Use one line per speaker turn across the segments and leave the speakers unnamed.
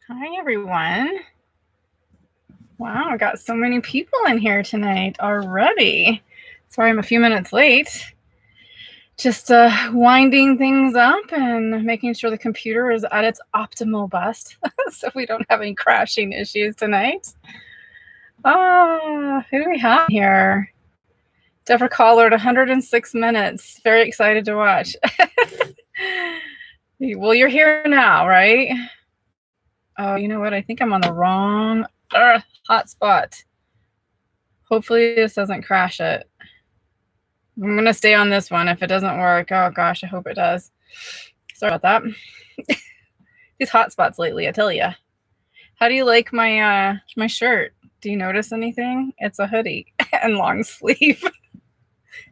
Hi, everyone. Wow, I got so many people in here tonight already. Sorry I'm a few minutes late. Just winding things up and making sure the computer is at its optimal best so we don't have any crashing issues tonight. Who do we have here? Deborah Collard, 106 minutes. Very excited to watch. Well, you're here now, right? Oh, you know what? I think I'm on the wrong hotspot. Hopefully this doesn't crash it. I'm going to stay on this one. If it doesn't work, oh gosh, I hope it does. Sorry about that. These hotspots lately, I tell you. How do you like my my shirt? Do you notice anything? It's a hoodie and long sleeve.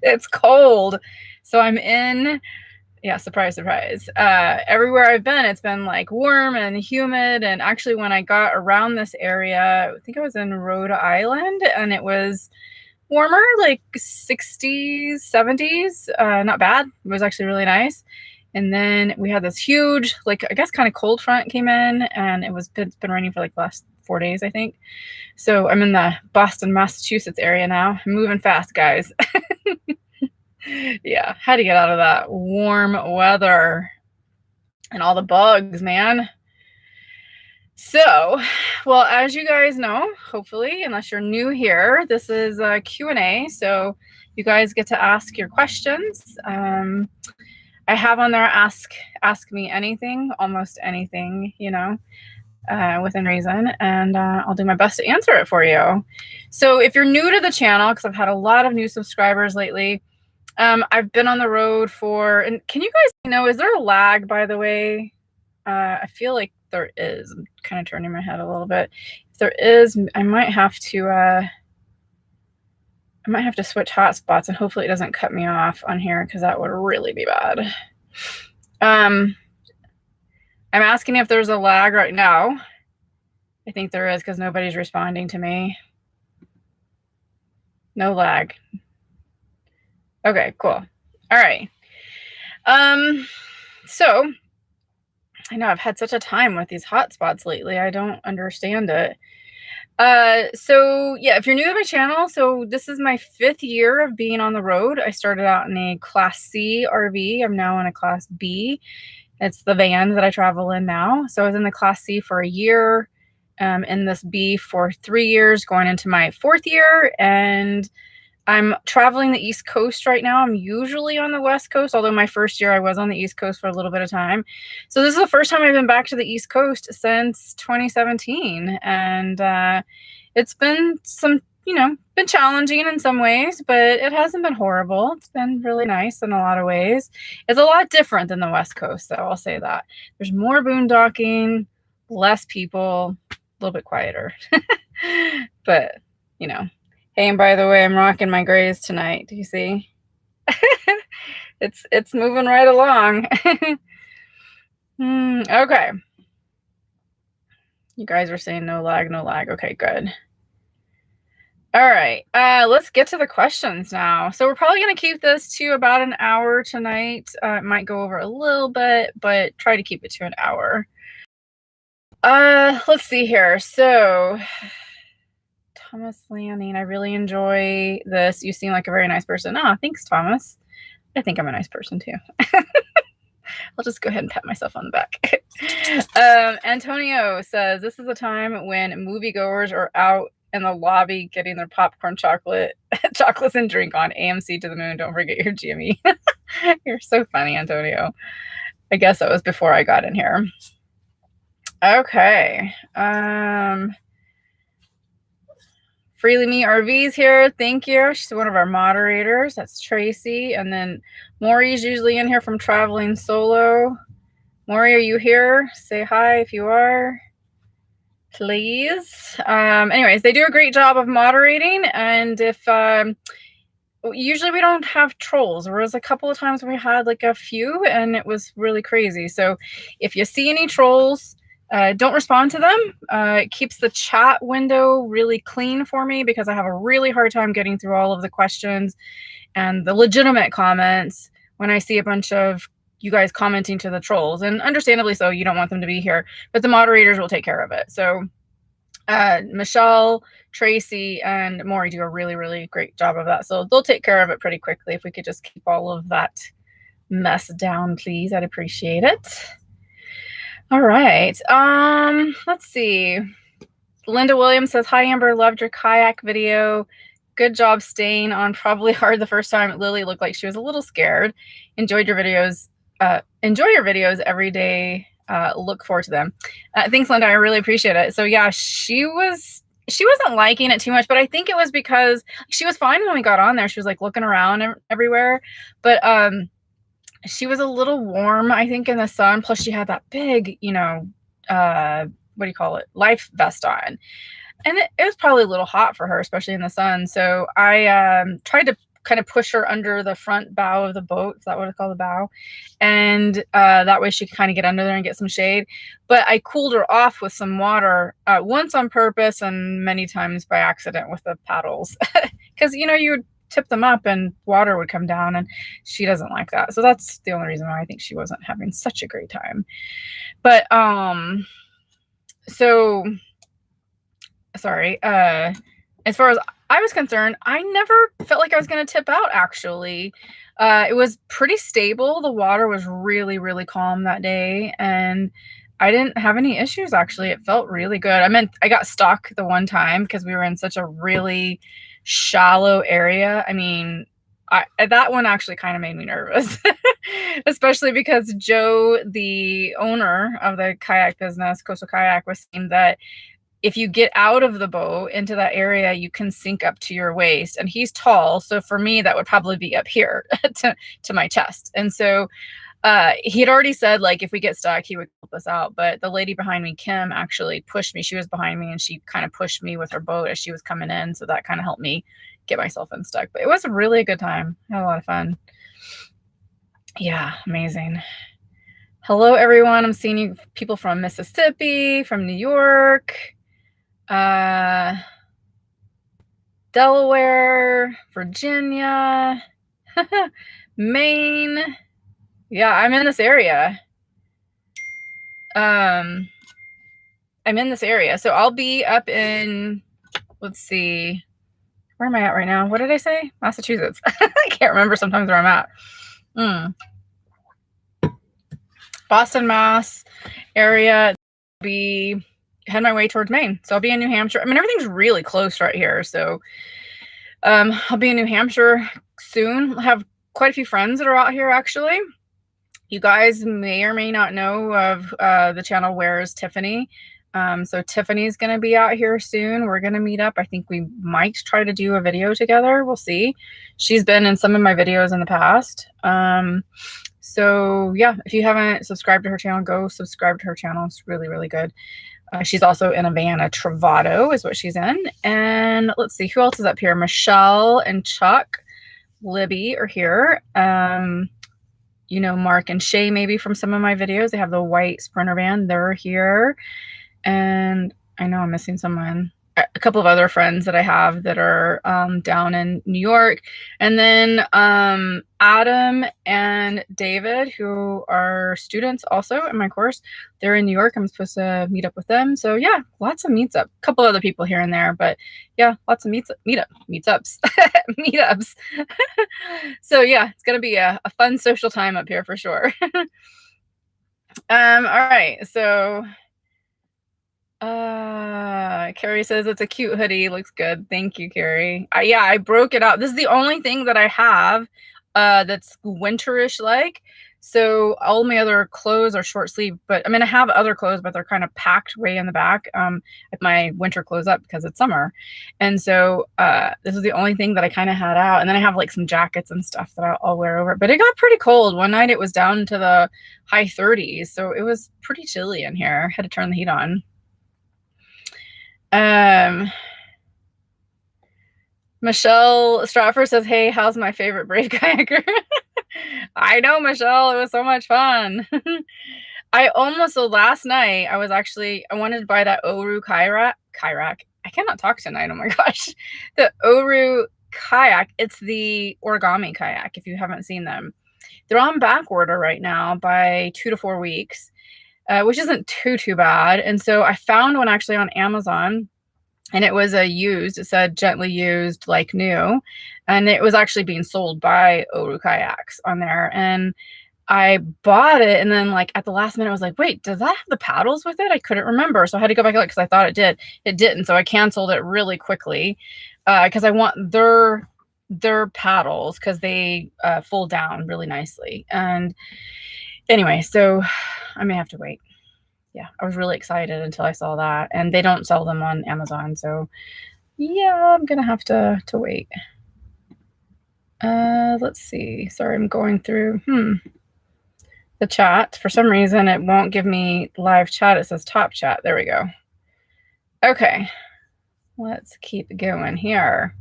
It's cold. So I'm in, yeah, surprise, surprise. Everywhere I've been, it's been like warm and humid. And actually when I got around this area, I think I was in Rhode Island and it was warmer, like 60s, 70s. Not bad. It was actually really nice. And then we had this huge, like, I guess kind of cold front came in, and it's been raining for like the last 4 days, I think. So I'm in the Boston, Massachusetts area now. I'm moving fast, guys. Yeah, had to get out of that warm weather and all the bugs, man. So, well, as you guys know, hopefully, unless you're new here, this is a Q&A. So you guys get to ask your questions. I have on there ask me anything, almost anything, you know, within reason, and I'll do my best to answer it for you. So if you're new to the channel, because I've had a lot of new subscribers lately, I've been on the road for, and can you guys know, is there a lag, by the way? I feel like there is. I'm kind of turning my head a little bit. If there is, I might have to switch hotspots, and hopefully it doesn't cut me off on here, because that would really be bad. I'm asking if there's a lag right now. I think there is, because nobody's responding to me. No lag. Okay, cool. All right. So I know I've had such a time with these hotspots lately. I don't understand it. So yeah, if you're new to my channel, so this is my 5th year of being on the road. I started out in a Class C RV. I'm now in a Class B. It's the van that I travel in now. So I was in the Class C for a year, in this B for 3 years, going into my 4th year, and I'm traveling the East Coast right now. I'm usually on the West Coast, although my first year I was on the East Coast for a little bit of time. So this is the first time I've been back to the East Coast since 2017. And it's been been challenging in some ways, but it hasn't been horrible. It's been really nice in a lot of ways. It's a lot different than the West Coast, though, I'll say that. There's more boondocking, less people, a little bit quieter. But, you know. Hey, and by the way, I'm rocking my grays tonight. Do you see? It's moving right along. Okay. You guys are saying no lag, no lag. Okay, good. All right. Let's get to the questions now. So we're probably going to keep this to about an hour tonight. It might go over a little bit, but try to keep it to an hour. Let's see here. So Thomas Lanning, I really enjoy this. You seem like a very nice person. Oh, thanks, Thomas. I think I'm a nice person too. I'll just go ahead and pat myself on the back. Antonio says, this is a time when moviegoers are out in the lobby getting their popcorn chocolates and drink on. AMC to the moon. Don't forget your GME. You're so funny, Antonio. I guess that was before I got in here. Okay. Freely Me RVs here. Thank you. She's one of our moderators. That's Tracy. And then Maury's usually in here from Traveling Solo. Maury, are you here? Say hi if you are, please. Anyways, they do a great job of moderating. And if usually we don't have trolls. There was a couple of times we had like a few, and it was really crazy. So if you see any trolls, don't respond to them. It keeps the chat window really clean for me, because I have a really hard time getting through all of the questions and the legitimate comments when I see a bunch of you guys commenting to the trolls, and understandably so, you don't want them to be here, but the moderators will take care of it. So Michelle, Tracy, and Maury do a really, really great job of that. So they'll take care of it pretty quickly. If we could just keep all of that mess down, please, I'd appreciate it. All right. Let's see. Linda Williams says, hi, Amber, loved your kayak video. Good job staying on probably hard the first time. Lily looked like she was a little scared. Enjoy your videos every day. Look forward to them. Thanks, Linda. I really appreciate it. So yeah, she wasn't liking it too much, but I think it was because she was fine when we got on there. She was like looking around everywhere, but she was a little warm, I think, in the sun. Plus she had that big, what do you call it? Life vest on. And it was probably a little hot for her, especially in the sun. So I tried to kind of push her under the front bow of the boat. Is that what it's called, the bow? And that way she could kind of get under there and get some shade. But I cooled her off with some water, once on purpose and many times by accident with the paddles. Because, you would tip them up and water would come down, and she doesn't like that. So that's the only reason why I think she wasn't having such a great time. But so sorry, as far as I was concerned, I never felt like I was going to tip out, actually. It was pretty stable. The water was really, really calm that day, and I didn't have any issues, actually. It felt really good. I got stuck the one time because we were in such a really shallow area. I mean, that one actually kind of made me nervous, especially because Joe, the owner of the kayak business, Coastal Kayak, was saying that if you get out of the boat into that area, you can sink up to your waist. And he's tall, so for me, that would probably be up here to my chest. And so he had already said, like, if we get stuck, he would help us out. But the lady behind me, Kim, actually pushed me. She was behind me, and she kind of pushed me with her boat as she was coming in. So that kind of helped me get myself unstuck. But it was really a good time. I had a lot of fun. Yeah, amazing. Hello, everyone. I'm seeing you people from Mississippi, from New York, Delaware, Virginia, Maine. Yeah, I'm in this area. I'm in this area. So I'll be up in, let's see, where am I at right now? What did I say? Massachusetts. I can't remember sometimes where I'm at. Boston, Mass area. Be head my way towards Maine. So I'll be in New Hampshire. I mean, everything's really close right here. So I'll be in New Hampshire soon. I have quite a few friends that are out here, actually. You guys may or may not know of the channel Where's Tiffany. So Tiffany's going to be out here soon. We're going to meet up. I think we might try to do a video together. We'll see. She's been in some of my videos in the past. So yeah, if you haven't subscribed to her channel, go subscribe to her channel. It's really, really good. She's also in a van. A Travato is what she's in. And let's see, who else is up here? Michelle and Chuck, Libby are here. Mark and Shay, maybe from some of my videos. They have the white Sprinter van. They're here. And I know I'm missing someone. A couple of other friends that I have that are down in New York. And then Adam and David, who are students also in my course, they're in New York. I'm supposed to meet up with them. So yeah, lots of meets up. A couple other people here and there, but yeah, lots of meetups. Meetups. So yeah, it's gonna be a fun social time up here for sure. All right, so Carrie says it's a cute hoodie. Looks good. Thank you, Carrie. Yeah, I broke it out. This is the only thing that I have that's winterish like. So all my other clothes are short sleeve, but I mean, I have other clothes, but they're kind of packed way in the back with my winter clothes up because it's summer. And so this is the only thing that I kind of had out. And then I have like some jackets and stuff that I'll wear over it. But it got pretty cold. One night it was down to the high 30s. So it was pretty chilly in here. I had to turn the heat on. Michelle Stratford says, hey, how's my favorite Brave kayaker? I know, Michelle, it was so much fun. So last night I wanted to buy that Oru kayak. I cannot talk tonight. Oh my gosh. The Oru kayak. It's the origami kayak, if you haven't seen them. They're on back order right now by 2 to 4 weeks, which isn't too bad. And so I found one actually on Amazon, and it was a used. It said gently used, like new, and it was actually being sold by Oru Kayaks on there. And I bought it, and then, like, at the last minute, I was like, "Wait, does that have the paddles with it?" I couldn't remember, so I had to go back and look because I thought it did. It didn't, so I canceled it really quickly, because I want their paddles because they fold down really nicely. And anyway, so I may have to wait. Yeah, I was really excited until I saw that, and they don't sell them on Amazon, so yeah, I'm gonna have to wait. Let's see. Sorry, I'm going through the chat. For some reason, it won't give me live chat. It says top chat. There we go. Okay, let's keep going here.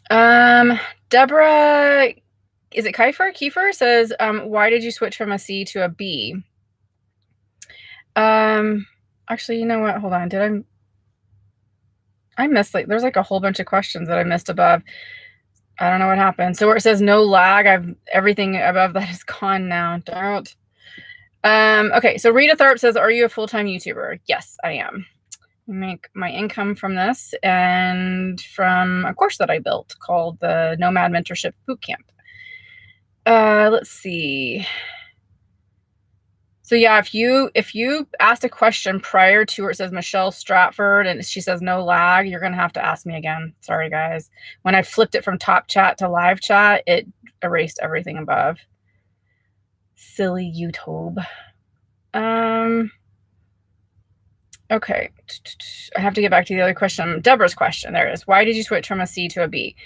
Deborah, is it Kiefer says, why did you switch from a C to a B? Actually, you know what? Hold on. I missed, like, there's like a whole bunch of questions that I missed above. I don't know what happened. So where it says no lag, everything above that is gone now. Don't. Okay, so Rita Tharp says, are you a full-time YouTuber? Yes, I am. I make my income from this and from a course that I built called the Nomad Mentorship Bootcamp. Let's see. So yeah, if you asked a question prior to where it says Michelle Stratford and she says no lag, you're gonna have to ask me again. Sorry, guys. When I flipped it from top chat to live chat, it erased everything above. Silly YouTube. Okay, I have to get back to the other question. Deborah's question. There it is. Why did you switch from a C to a B?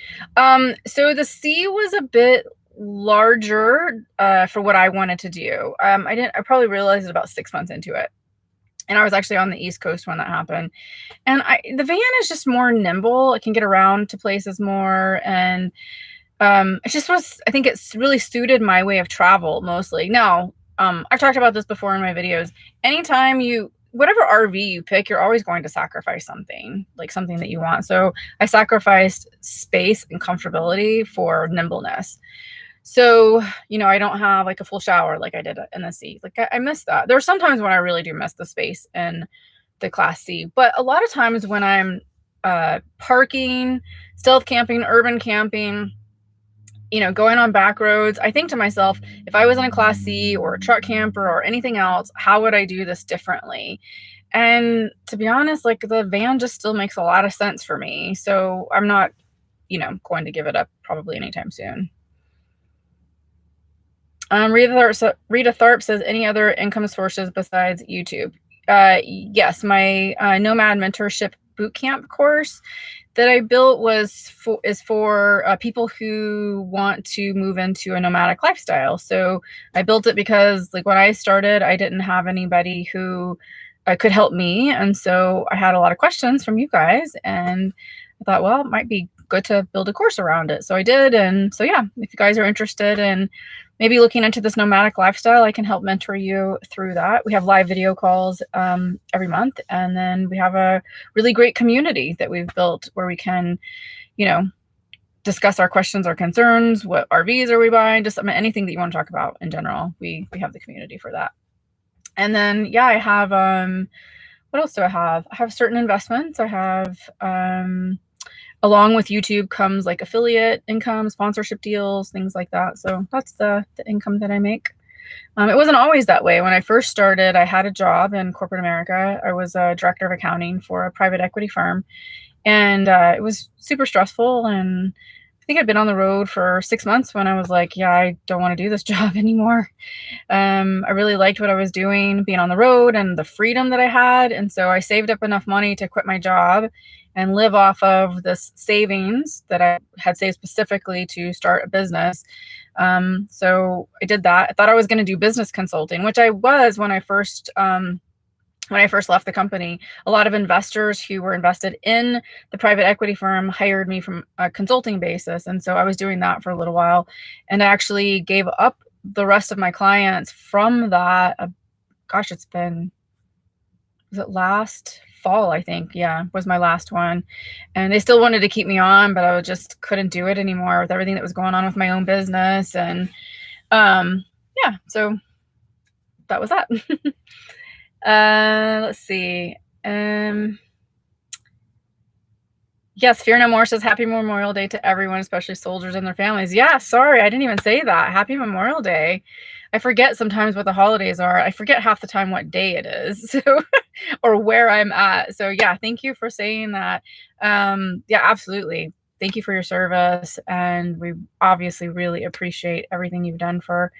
So the C was a bit larger for what I wanted to do. I probably realized it about 6 months into it. And I was actually on the East Coast when that happened. And the van is just more nimble. It can get around to places more. And it just I think it's really suited my way of travel mostly. Now, I've talked about this before in my videos. Anytime whatever RV you pick, you're always going to sacrifice something, like something that you want. So I sacrificed space and comfortability for nimbleness. So, I don't have like a full shower like I did in the C. Like I miss that. There are some times when I really do miss the space in the Class C, but a lot of times when I'm parking, stealth camping, urban camping, going on back roads, I think to myself, if I was in a Class C or a truck camper or anything else, how would I do this differently? And to be honest, like the van just still makes a lot of sense for me. So I'm not, going to give it up probably anytime soon. Rita Tharp says, any other income sources besides YouTube? Yes, my Nomad Mentorship Bootcamp course that I built is for people who want to move into a nomadic lifestyle. So I built it because, like, when I started, I didn't have anybody who could help me, and so I had a lot of questions from you guys, and I thought, well, it might be good to build a course around it. So I did, and so yeah, if you guys are interested in maybe looking into this nomadic lifestyle, I can help mentor you through that. We have live video calls every month, and then we have a really great community that we've built where we can, discuss our questions, our concerns, what RVs are we buying, just anything that you want to talk about in general. We have the community for that. And then, yeah, I have, what else do I have? I have certain investments. I have, along with YouTube comes like affiliate income, sponsorship deals, things like that. So that's the income that I make. It wasn't always that way. When I first started, I had a job in corporate America. I was a director of accounting for a private equity firm, and it was super stressful. And I think I'd been on the road for 6 months when I was like, yeah, I don't want to do this job anymore. I really liked what I was doing, being on the road and the freedom that I had. And so I saved up enough money to quit my job and live off of this savings that I had saved specifically to start a business. So I did that. I thought I was going to do business consulting, which I was when I first left the company. A lot of investors who were invested in the private equity firm hired me from a consulting basis. And so I was doing that for a little while, and I actually gave up the rest of my clients from that. Gosh, it's been was it last fall, I think. Yeah, was my last one. And they still wanted to keep me on, but I just couldn't do it anymore with everything that was going on with my own business. And yeah, so that was that. Let's see. Yes, Fear No More says Happy Memorial Day to everyone, especially soldiers and their families. Yeah, sorry, I didn't even say that. Happy Memorial Day. I forget sometimes what the holidays are. I forget half the time what day it is, so or where I'm at. So yeah, thank you for saying that. Yeah, absolutely. Thank you for your service, and we obviously really appreciate everything you've done for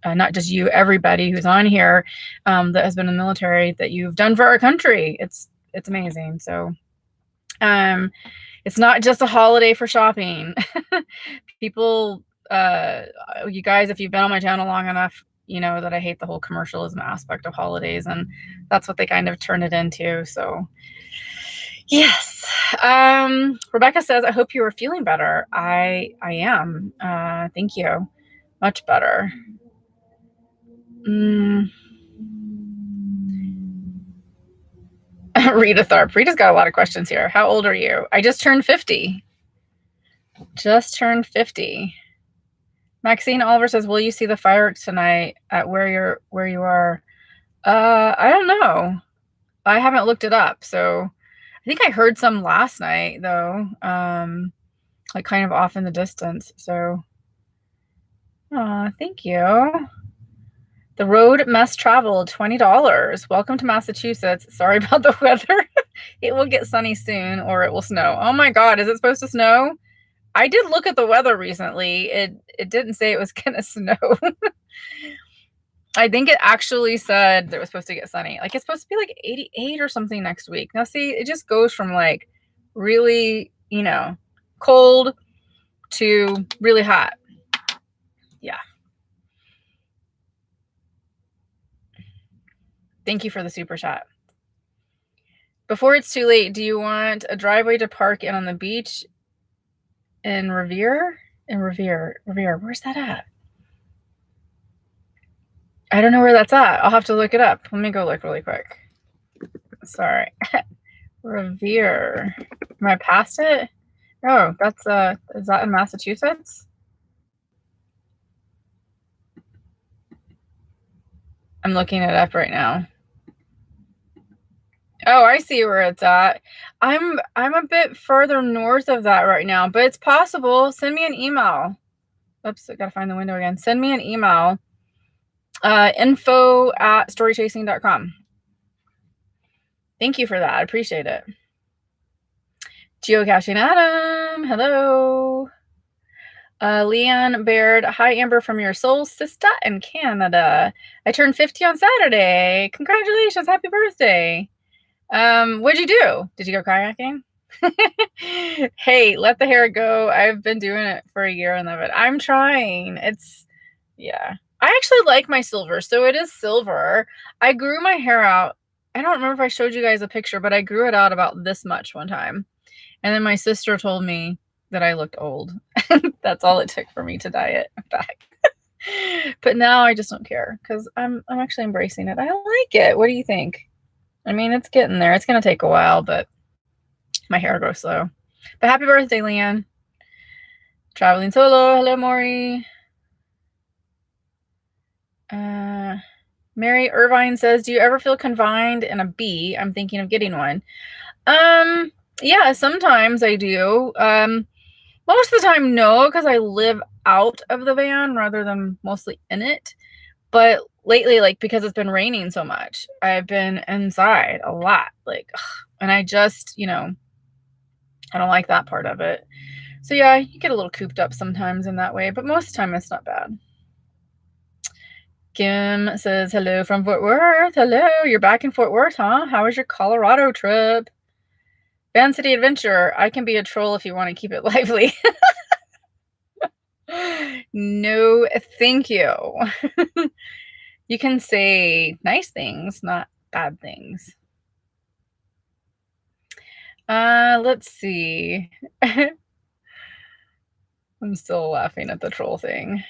not just you, everybody who's on here that has been in the military, that you've done for our country. It's amazing. So it's not just a holiday for shopping. People, you guys, if you've been on my channel long enough, you know that I hate the whole commercialism aspect of holidays, and that's what they kind of turn it into. So yes. Rebecca says, I hope you are feeling better. I am. Thank you. Much better. Rita Tharp. Rita's got a lot of questions here. How old are you? I just turned 50. Just turned 50. Maxine Oliver says, will you see the fireworks tonight at where you are? I don't know. I haven't looked it up. So I think I heard some last night though. Like kind of off in the distance. So thank you. The road mess traveled, $20. Welcome to Massachusetts. Sorry about the weather. It will get sunny soon or it will snow. Oh my God, is it supposed to snow? I did look at the weather recently. It didn't say it was gonna snow. I think it actually said that it was supposed to get sunny. Like it's supposed to be like 88 or something next week. Now see, it just goes from like really, you know, cold to really hot. Yeah. Thank you for the super chat. Before it's too late, do you want a driveway to park in on the beach in Revere? In Revere. Where's that at? I don't know where that's at. I'll have to look it up. Let me go look really quick. Sorry. Revere. Am I past it? Oh, that's is that in Massachusetts? I'm looking it up right now. Oh, I see where it's at. I'm a bit further north of that right now, but it's possible. Send me an email. Oops, I gotta find the window again. Send me an email. info@storychasing.com. Thank you for that. I appreciate it. Geocaching Adam. Hello. Leanne Baird. Hi, Amber, from your soul sister in Canada. I turned 50 on Saturday. Congratulations. Happy birthday. What'd you do? Did you go kayaking? Hey, let the hair go. I've been doing it for a year and love it. I'm trying. Yeah. I actually like my silver. So it is silver. I grew my hair out. I don't remember if I showed you guys a picture, but I grew it out about this much one time. And then my sister told me that I looked old. That's all it took for me to dye it back. But now I just don't care because I'm actually embracing it. I like it. What do you think? I mean, it's getting there. It's going to take a while, but my hair grows slow. But happy birthday, Leanne. Traveling solo. Hello, Maury. Mary Irvine says, do you ever feel confined in a bee? I'm thinking of getting one. Yeah, sometimes I do. Most of the time, no, because I live out of the van rather than mostly in it. But lately, like, because it's been raining so much, I've been inside a lot. Like, and I just, you know, I don't like that part of it. So yeah, you get a little cooped up sometimes in that way, but most of the time it's not bad. Kim says, hello from Fort Worth. Hello, you're back in Fort Worth, huh? How was your Colorado trip? Van City Adventure. I can be a troll if you want to keep it lively. No, thank you. You can say nice things, not bad things. Let's see. I'm still laughing at the troll thing.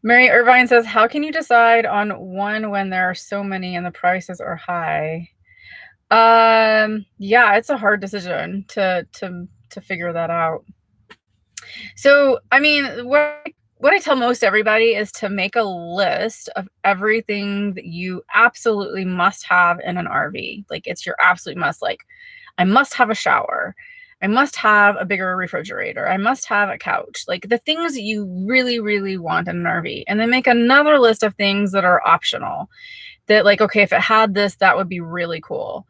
Mary Irvine says, how can you decide on one when there are so many and the prices are high? Yeah, it's a hard decision to figure that out. So, I mean, what I tell most everybody is to make a list of everything that you absolutely must have in an RV. Like, it's your absolute must. Like, I must have a shower. I must have a bigger refrigerator. I must have a couch. Like, the things that you really, really want in an RV. And then make another list of things that are optional. That, like, okay, if it had this, that would be really cool.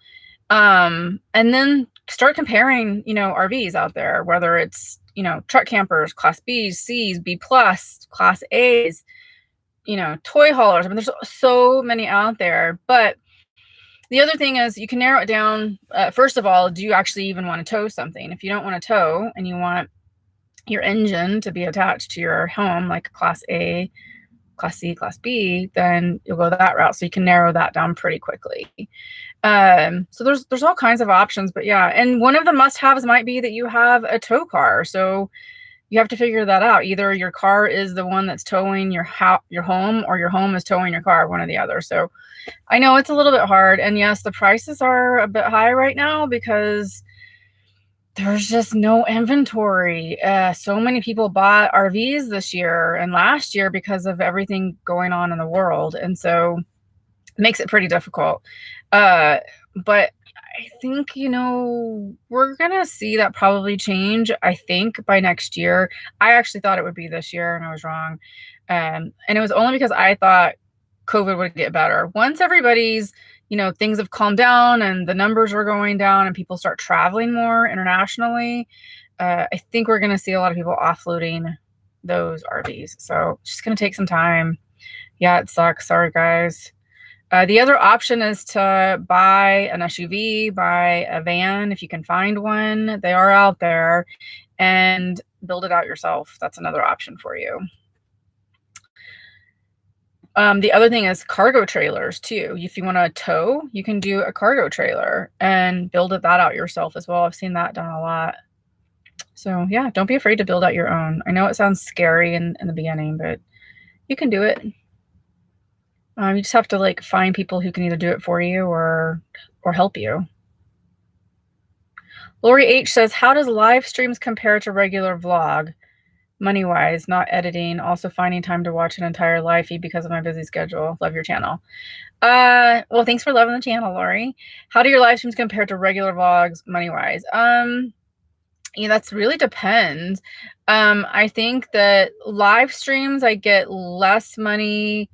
And then start comparing, RVs out there, whether it's, truck campers, class B's, C's, B plus, class A's, toy haulers. I mean, there's so many out there. But the other thing is you can narrow it down. First of all, do you actually even want to tow something? If you don't want to tow and you want your engine to be attached to your home, like class A, class C, class B, then you'll go that route. So you can narrow that down pretty quickly. So there's all kinds of options, but yeah. And one of the must-haves might be that you have a tow car. So you have to figure that out. Either your car is the one that's towing your home, or your home is towing your car, one or the other. So I know it's a little bit hard. And yes, the prices are a bit high right now because there's just no inventory. So many people bought RVs this year and last year because of everything going on in the world. And so it makes it pretty difficult. But I think, we're going to see that probably change, I think, by next year. I actually thought it would be this year, and I was wrong. And it was only because I thought COVID would get better. Once everybody's, things have calmed down and the numbers are going down and people start traveling more internationally, I think we're going to see a lot of people offloading those RVs. So it's just going to take some time. Yeah, it sucks. Sorry, guys. The other option is to buy an SUV, buy a van if you can find one. They are out there, and build it out yourself. That's another option for you. The other thing is cargo trailers too. If you want to tow, you can do a cargo trailer and build that out yourself as well. I've seen that done a lot. So yeah, don't be afraid to build out your own. I know it sounds scary in the beginning, but you can do it. You just have to find people who can either do it for you or help you. Lori H says, how does live streams compare to regular vlog? Money-wise, not editing, also finding time to watch an entire live feed because of my busy schedule. Love your channel. Well, thanks for loving the channel, Lori. How do your live streams compare to regular vlogs money-wise? That's really depends. I think that live streams, I get less money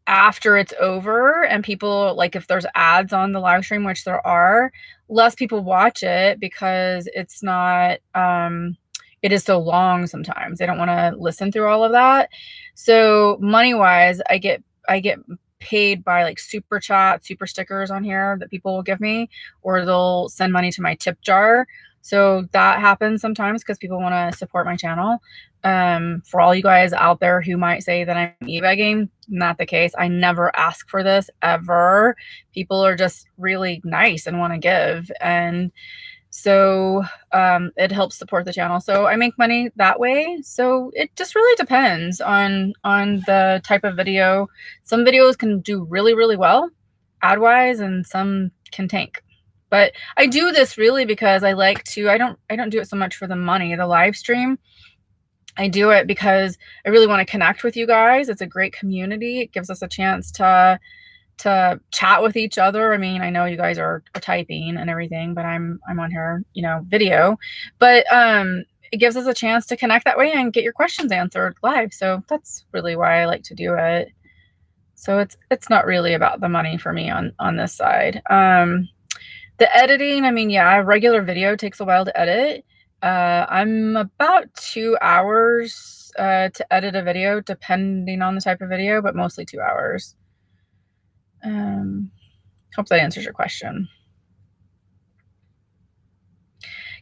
after it's over, and people, if there's ads on the live stream, which there are, less people watch it because it's not, it is so long sometimes. They don't want to listen through all of that. So money-wise, I get paid by super chat, super stickers on here that people will give me, or they'll send money to my tip jar. So that happens sometimes because people want to support my channel. For all you guys out there who might say that I'm e-begging, not the case. I never ask for this ever. People are just really nice and want to give. And so it helps support the channel. So I make money that way. So it just really depends on the type of video. Some videos can do really, really well ad-wise, and some can tank. But I do this really because I like to, I don't do it so much for the money, the live stream. I do it because I really want to connect with you guys. It's a great community. It gives us a chance to chat with each other. I mean, I know you guys are typing and everything, but I'm on here, video. But it gives us a chance to connect that way and get your questions answered live. So that's really why I like to do it. So it's not really about the money for me on this side. The editing, I mean, yeah, regular video takes a while to edit. I'm about 2 hours to edit a video, depending on the type of video, but mostly 2 hours. Hope that answers your question.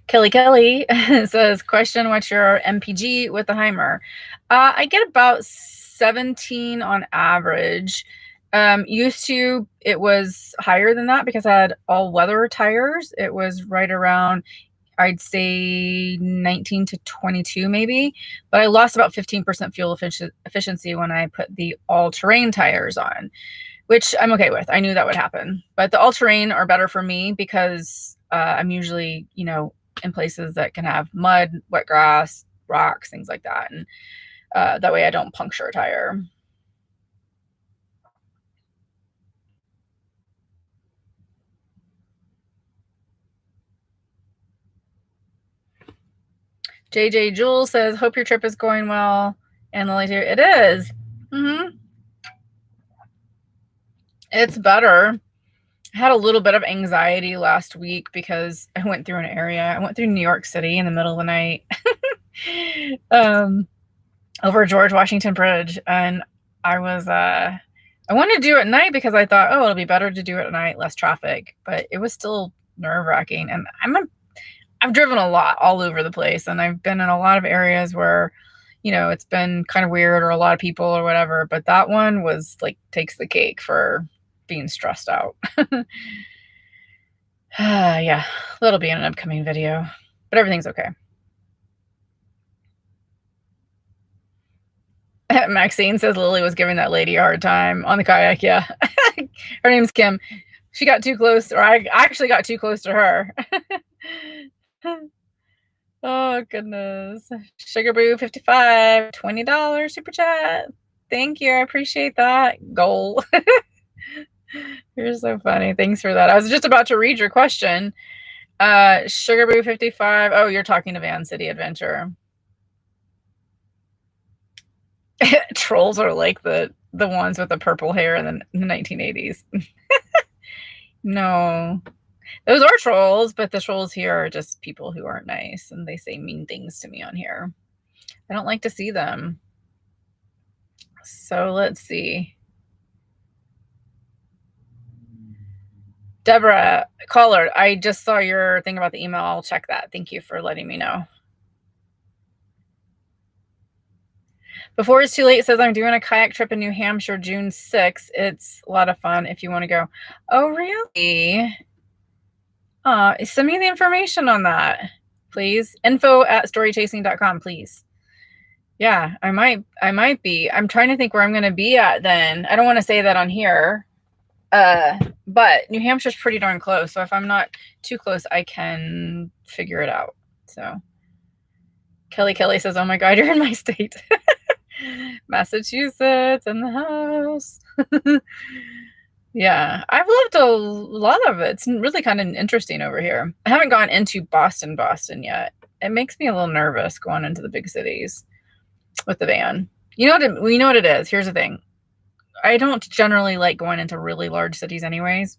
Kelly says, question, what's your MPG with the Heimer? I get about 17 on average. Used to, it was higher than that because I had all weather tires. It was right around, I'd say 19 to 22 maybe, but I lost about 15% fuel efficiency when I put the all-terrain tires on. which I'm okay with. I knew that would happen. But the all-terrain are better for me because I'm usually, in places that can have mud, wet grass, rocks, things like that. And that way I don't puncture a tire. JJ Jules says, hope your trip is going well. And Lily, it is. It's better. I had a little bit of anxiety last week because I went through an area. I went through New York City in the middle of the night over George Washington Bridge. And I wanted to do it at night because I thought, oh, it'll be better to do it at night, less traffic. But it was still nerve-wracking. And I've driven a lot all over the place. And I've been in a lot of areas where, it's been kind of weird or a lot of people or whatever. But that one was like takes the cake for being stressed out. Yeah, that'll be in an upcoming video, but everything's okay. Maxine says Lily was giving that lady a hard time on the kayak. Yeah. Her name's Kim. She got too close, or I actually got too close to her. Oh, goodness. Sugarboo 55, $20 super chat. Thank you. I appreciate that. Goal. You're so funny. Thanks for that. I was just about to read your question. Sugarboo 55. Oh, you're talking to Van City Adventure. Trolls are like the ones with the purple hair in the 1980s. No. Those are trolls, but the trolls here are just people who aren't nice, and they say mean things to me on here. I don't like to see them. So let's see. Deborah, caller, I just saw your thing about the email. I'll check that. Thank you for letting me know. Before it's too late, it says I'm doing a kayak trip in New Hampshire June 6th. It's a lot of fun if you want to go. Oh, really? Send me the information on that, please. info@storychasing.com, please. Yeah, I might be. I'm trying to think where I'm going to be at then. I don't want to say that on here. But New Hampshire's pretty darn close. So if I'm not too close, I can figure it out. So Kelly says, oh my God, you're in my state. Massachusetts in the house. Yeah, I've lived a lot of it. It's really kind of interesting over here. I haven't gone into Boston yet. It makes me a little nervous going into the big cities with the van. You know what it is. Here's the thing. I don't generally like going into really large cities anyways.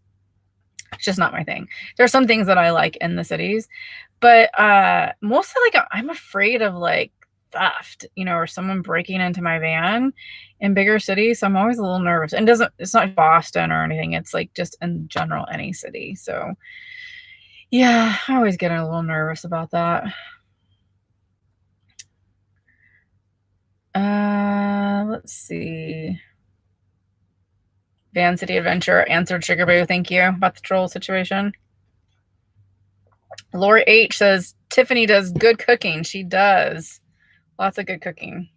It's just not my thing. There are some things that I like in the cities, but mostly like I'm afraid of like theft, or someone breaking into my van in bigger cities. So I'm always a little nervous. And it's not Boston or anything. It's like just in general any city. So yeah, I always get a little nervous about that. Let's see. Van City Adventure answered Sugarboo. Thank you about the troll situation. Lori H says Tiffany does good cooking. She does. Lots of good cooking.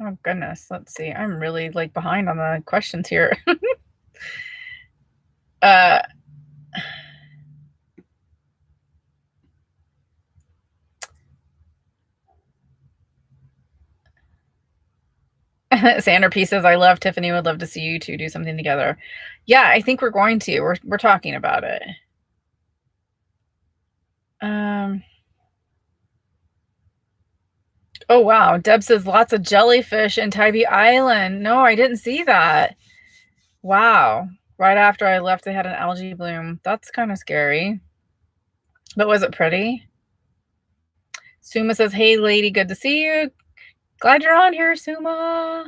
Oh, goodness. Let's see. I'm really like behind on the questions here. Sander P says, I love Tiffany. Would love to see you two do something together. Yeah, I think we're going to. We're talking about it. Oh, wow. Deb says lots of jellyfish in Tybee Island. No, I didn't see that. Wow. Right after I left, they had an algae bloom. That's kind of scary. But was it pretty? Suma says, hey, lady, good to see you. Glad you're on here, Suma.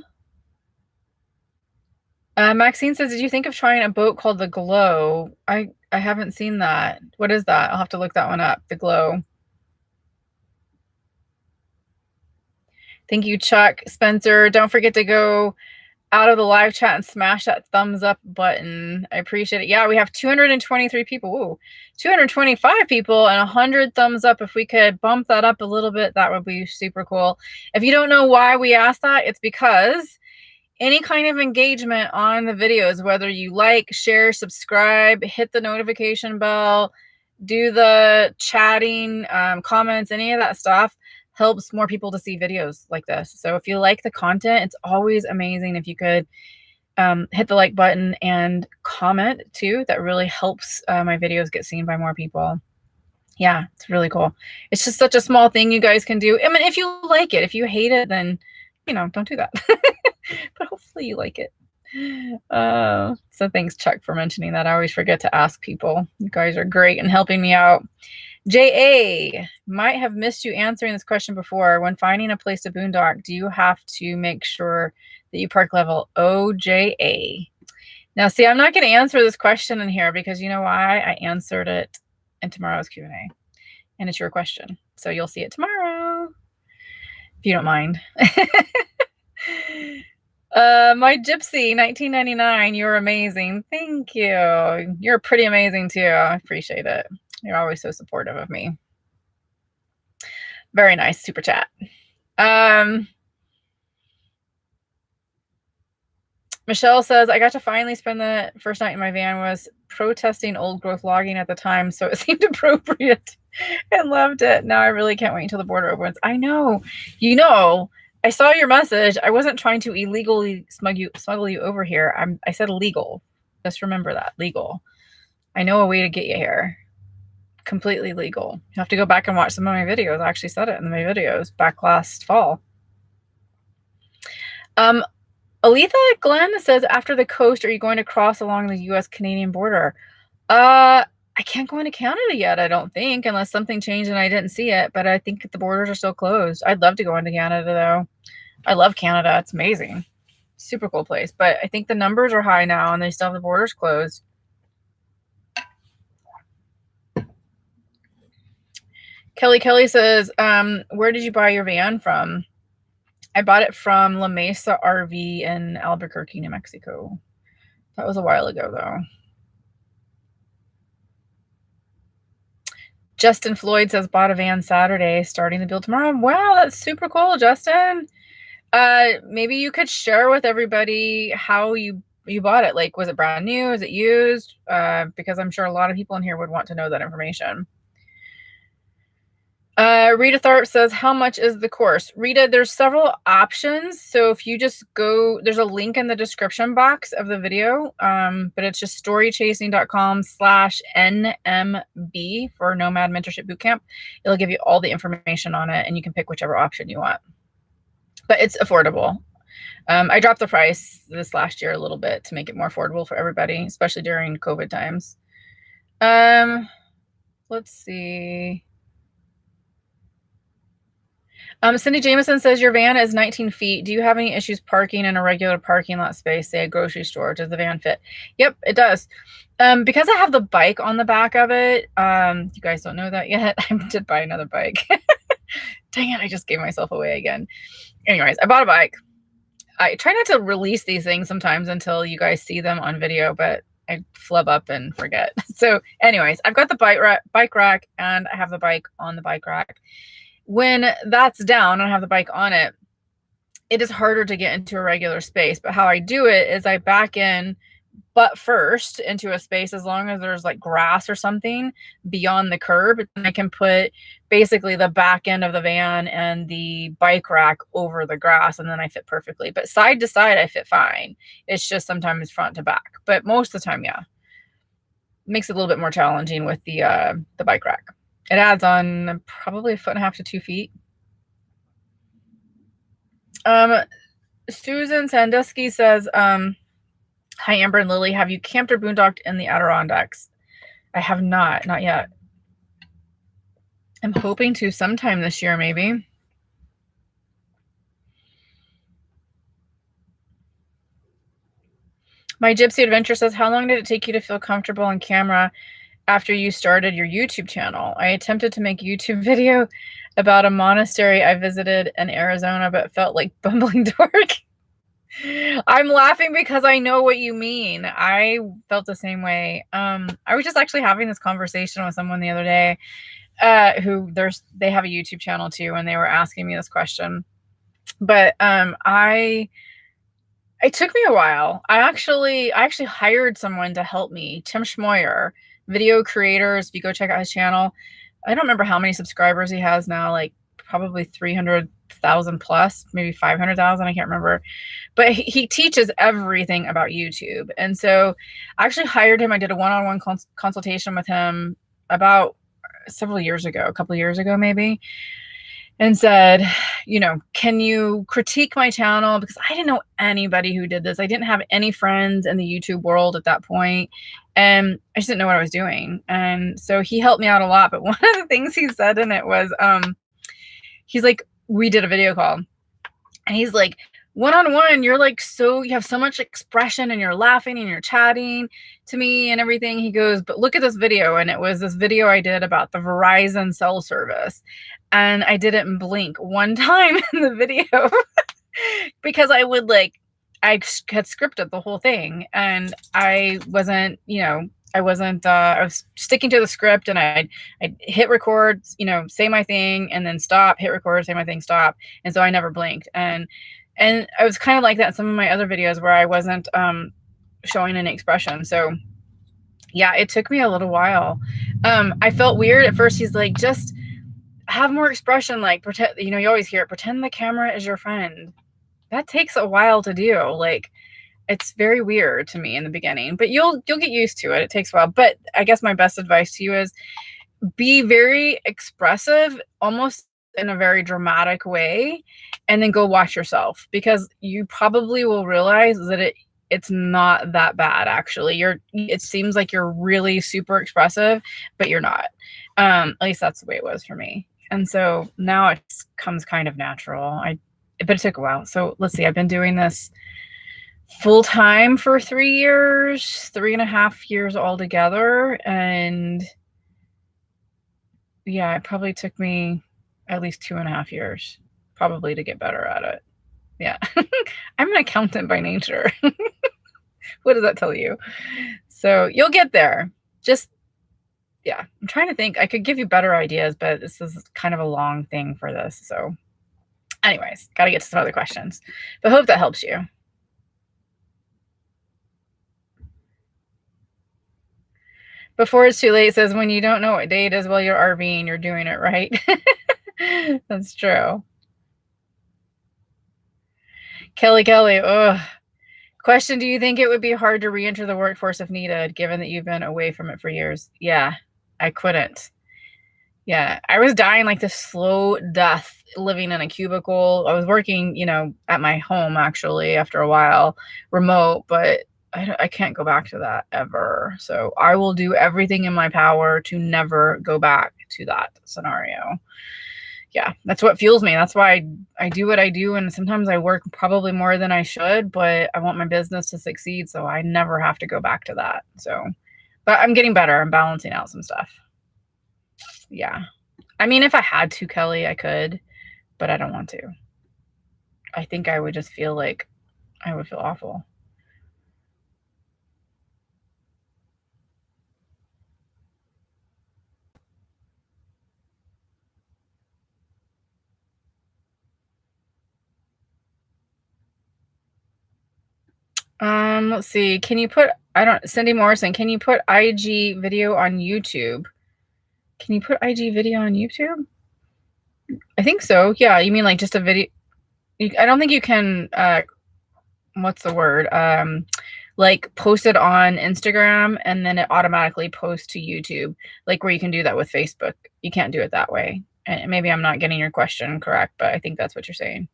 Maxine says, did you think of trying a boat called the Glow? I haven't seen that. What is that? I'll have to look that one up. The Glow. Thank you, Chuck. Spencer, don't forget to go out of the live chat and smash that thumbs up button. I appreciate it. Yeah, we have 223 people. Ooh, 225 people and 100 thumbs up. If we could bump that up a little bit, that would be super cool. If you don't know why we asked that, it's because any kind of engagement on the videos, whether you like, share, subscribe, hit the notification bell, do the chatting, comments, any of that stuff, helps more people to see videos like this. So if you like the content, it's always amazing if you could hit the like button and comment too. That really helps my videos get seen by more people. Yeah, it's really cool. It's just such a small thing you guys can do. I mean, if you like it, if you hate it, then, you know, don't do that. But hopefully you like it. So thanks, Chuck, for mentioning that. I always forget to ask people. You guys are great in helping me out. J.A. might have missed you answering this question before. When finding a place to boondock, do you have to make sure that you park level? OJA. Now, see, I'm not going to answer this question in here because you know why? I answered it in tomorrow's Q&A. And it's your question. So you'll see it tomorrow, if you don't mind. My Gypsy, 1999, you're amazing. Thank you. You're pretty amazing too. I appreciate it. You're always so supportive of me. Very nice super chat. Michelle says, I got to finally spend the first night in my van. Was protesting old growth logging at the time, so it seemed appropriate and loved it. Now I really can't wait until the border opens. I know. You know, I saw your message. I wasn't trying to illegally smuggle you over here. I said legal. Just remember that. Legal. I know a way to get you here. Completely legal. You have to go back and watch some of my videos. I actually said it in my videos back last fall. Aletha Glenn says, after the coast, are you going to cross along the U.S.-Canadian border? I can't go into Canada yet, I don't think, unless something changed and I didn't see it, but I think the borders are still closed. I'd love to go into Canada, though. I love Canada. It's amazing. Super cool place. But I think the numbers are high now, and they still have the borders closed. Kelly says, where did you buy your van from? I bought it from La Mesa RV in Albuquerque, New Mexico. That was a while ago, though. Justin Floyd says, bought a van Saturday, starting the build tomorrow. Wow, that's super cool, Justin. Maybe you could share with everybody how you bought it. Like, was it brand new? Is it used? Because I'm sure a lot of people in here would want to know that information. Rita Tharp says, how much is the course? Rita, there's several options. So if you just go, there's a link in the description box of the video, but it's just storychasing.com/NMB for Nomad Mentorship Bootcamp. It'll give you all the information on it, and you can pick whichever option you want. But it's affordable. I dropped the price this last year a little bit to make it more affordable for everybody, especially during COVID times. Let's see. Cindy Jameson says, your van is 19 feet. Do you have any issues parking in a regular parking lot space, say a grocery store? Does the van fit? Yep, it does. Because I have the bike on the back of it, you guys don't know that yet. I did buy another bike. Dang it, I just gave myself away again. Anyways, I bought a bike. I try not to release these things sometimes until you guys see them on video, but I flub up and forget. So anyways, I've got the bike rack, and I have the bike on the bike rack. When that's down and I have the bike on it, it is harder to get into a regular space. But how I do it is I back in butt first into a space, as long as there's like grass or something beyond the curb. And I can put basically the back end of the van and the bike rack over the grass, and then I fit perfectly. But side to side, I fit fine. It's just sometimes front to back. But most of the time, yeah. It makes it a little bit more challenging with the bike rack. It adds on probably 1.5 to 2 feet. Susan Sandusky says, hi, Amber and Lily. Have you camped or boondocked in the Adirondacks? I have not yet. I'm hoping to sometime this year, maybe. My Gypsy Adventure says, how long did it take you to feel comfortable on camera after you started your YouTube channel? I attempted to make a YouTube video about a monastery I visited in Arizona, but felt like bumbling dork. I'm laughing because I know what you mean. I felt the same way. I was just actually having this conversation with someone the other day, they have a YouTube channel too, and they were asking me this question. But it took me a while. I actually hired someone to help me, Tim Schmoyer, video creators. If you go check out his channel, I don't remember how many subscribers he has now, like probably 300,000 plus, maybe 500,000. I can't remember. But he teaches everything about YouTube. And so I actually hired him. I did a one-on-one consultation with him about several years ago, a couple of years ago, maybe, and said, can you critique my channel? Because I didn't know anybody who did this. I didn't have any friends in the YouTube world at that point, and I just didn't know what I was doing. And so he helped me out a lot. But one of the things he said in it was, he's like, we did a video call, and he's like, one-on-one, you're like, you have so much expression, and you're laughing and you're chatting to me and everything. He goes, but look at this video. And it was this video I did about the Verizon cell service. And I didn't blink one time in the video because I had scripted the whole thing, and I wasn't, I was sticking to the script, and I'd hit record, say my thing, and then stop, hit record, say my thing, stop. And so I never blinked. And I was kind of like that in some of my other videos where I wasn't showing any expression. So yeah, it took me a little while. I felt weird at first. He's like, just have more expression, like pretend, you always hear it, pretend the camera is your friend. That takes a while to do. Like, it's very weird to me in the beginning, but you'll get used to it. It takes a while. But I guess my best advice to you is be very expressive, almost in a very dramatic way, and then go watch yourself, because you probably will realize that it's not that bad. Actually, it seems like you're really super expressive, but you're not. At least that's the way it was for me. And so now it comes kind of natural. But it took a while. So let's see, I've been doing this full time for 3 years, 3.5 years altogether. And yeah, it probably took me at least 2.5 years probably to get better at it. Yeah. I'm an accountant by nature. What does that tell you? So you'll get there. Yeah, I'm trying to think. I could give you better ideas, but this is kind of a long thing for this. So anyways, got to get to some other questions, but hope that helps you. Before it's too late says, when you don't know what day it is while you're RVing, you're doing it right. That's true. Kelly, ugh. Question, do you think it would be hard to re-enter the workforce if needed, given that you've been away from it for years? Yeah, I couldn't. Yeah, I was dying like this slow death living in a cubicle. I was working, at my home actually after a while, remote, but I can't go back to that ever. So I will do everything in my power to never go back to that scenario. Yeah, that's what fuels me. That's why I do what I do. And sometimes I work probably more than I should, but I want my business to succeed, so I never have to go back to that. So, but I'm getting better. I'm balancing out some stuff. Yeah. I mean, if I had to, Kelly, I could, but I don't want to. I think I would just feel like I would feel awful. Let's see. Can you put, Cindy Morrison, can you put IG video on YouTube? Can you put IG video on YouTube? I think so. Yeah. You mean like just a video? I don't think you can, what's the word? Like post it on Instagram and then it automatically posts to YouTube, like where you can do that with Facebook. You can't do it that way. And maybe I'm not getting your question correct, but I think that's what you're saying.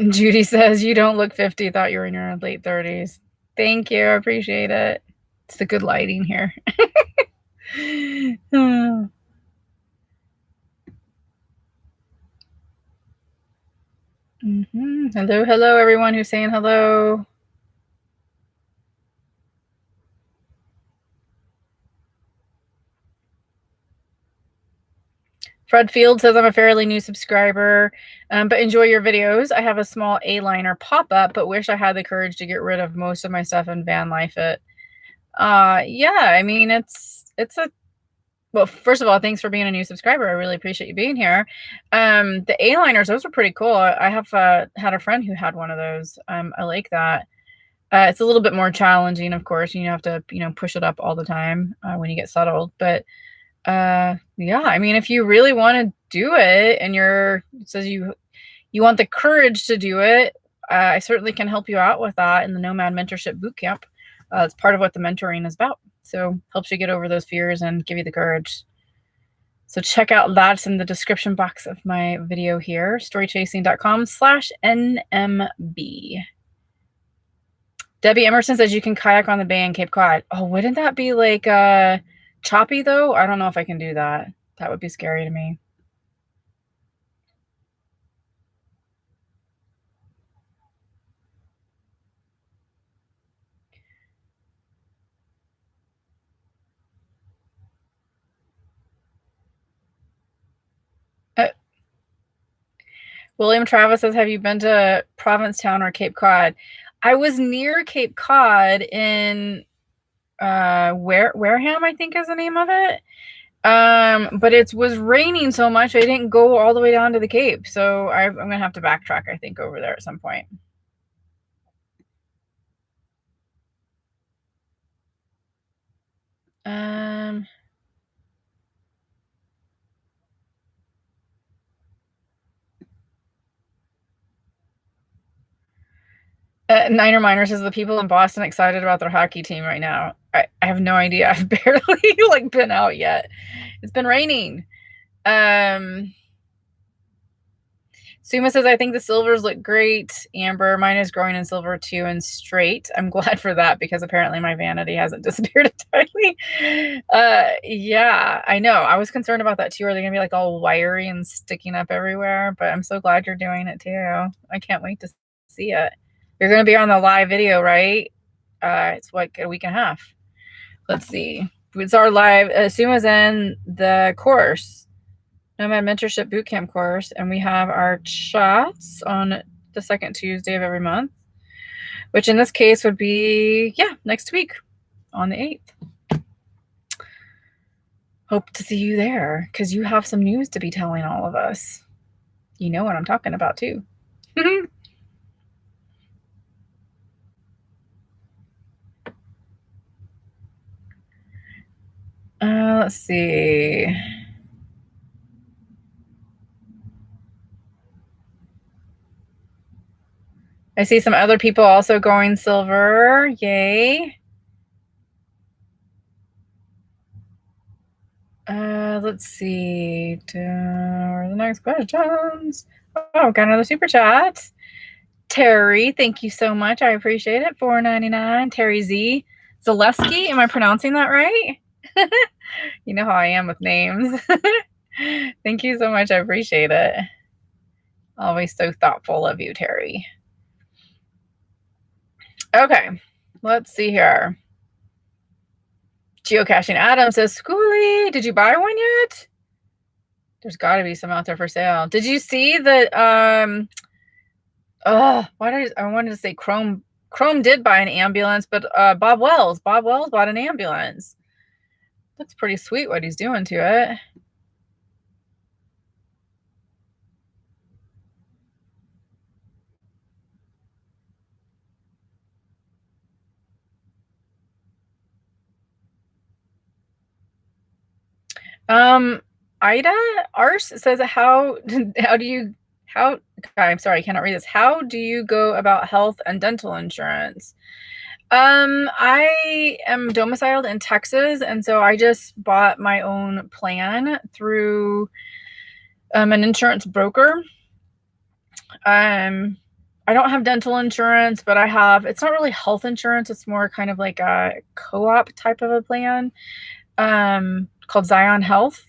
Judy says, you don't look 50. Thought you were in your late 30s. Thank you. I appreciate it. It's the good lighting here. Hello, hello, everyone who's saying hello. Fred Field says, I'm a fairly new subscriber, but enjoy your videos. I have a small A-liner pop-up, but wish I had the courage to get rid of most of my stuff and van life it. Yeah, I mean, it's a, well, first of all, thanks for being a new subscriber. I really appreciate you being here. The A-liners, those are pretty cool. I have had a friend who had one of those. I like that. It's a little bit more challenging, of course. You have to, push it up all the time when you get settled. But yeah, I mean, if you really want to do it and it says you want the courage to do it, I certainly can help you out with that in the Nomad Mentorship Bootcamp. It's part of what the mentoring is about. So helps you get over those fears and give you the courage. So check out that's in the description box of my video here, storychasing.com/NMB. Debbie Emerson says you can kayak on the bay in Cape Cod. Oh, wouldn't that be like choppy though? I don't know if I can do that. That would be scary to me. William Travis says, have you been to Provincetown or Cape Cod? I was near Cape Cod in Wareham, I think is the name of it. But it was raining so much I didn't go all the way down to the Cape. So I'm gonna have to backtrack, I think, over there at some point. Niner Miner says, the people in Boston excited about their hockey team right now. I have no idea. I've barely been out yet. It's been raining. Suma says, I think the silvers look great. Amber, mine is growing in silver too and straight. I'm glad for that because apparently my vanity hasn't disappeared entirely. Yeah, I know. I was concerned about that too. Are they going to be like all wiry and sticking up everywhere? But I'm so glad you're doing it too. I can't wait to see it. You're going to be on the live video, right? It's like a week and a half. Let's see. It's our live. Suma's in the course, Nomad Mentorship Bootcamp course, and we have our chats on the second Tuesday of every month, which in this case would be, next week on the 8th. Hope to see you there because you have some news to be telling all of us. You know what I'm talking about too. Let's see. I see some other people also going silver. Yay. Let's see. Where are the next questions? Oh, got another super chat. Terry, thank you so much. I appreciate it. $4.99. Terry Z. Zaleski. Am I pronouncing that right? You know how I am with names. Thank you so much. I appreciate it. Always so thoughtful of you, Terry. Okay, let's see here. Geocaching Adam says, Schooly, did you buy one yet? There's got to be some out there for sale. Did you see that? I wanted to say Chrome did buy an ambulance, but Bob Wells bought an ambulance. Looks pretty sweet what he's doing to it. Ida Ars says, I'm sorry, I cannot read this. How do you go about health and dental insurance? I am domiciled in Texas, and so I just bought my own plan through an insurance broker. I don't have dental insurance, but it's not really health insurance. It's more kind of like a co-op type of a plan, called Zion Health.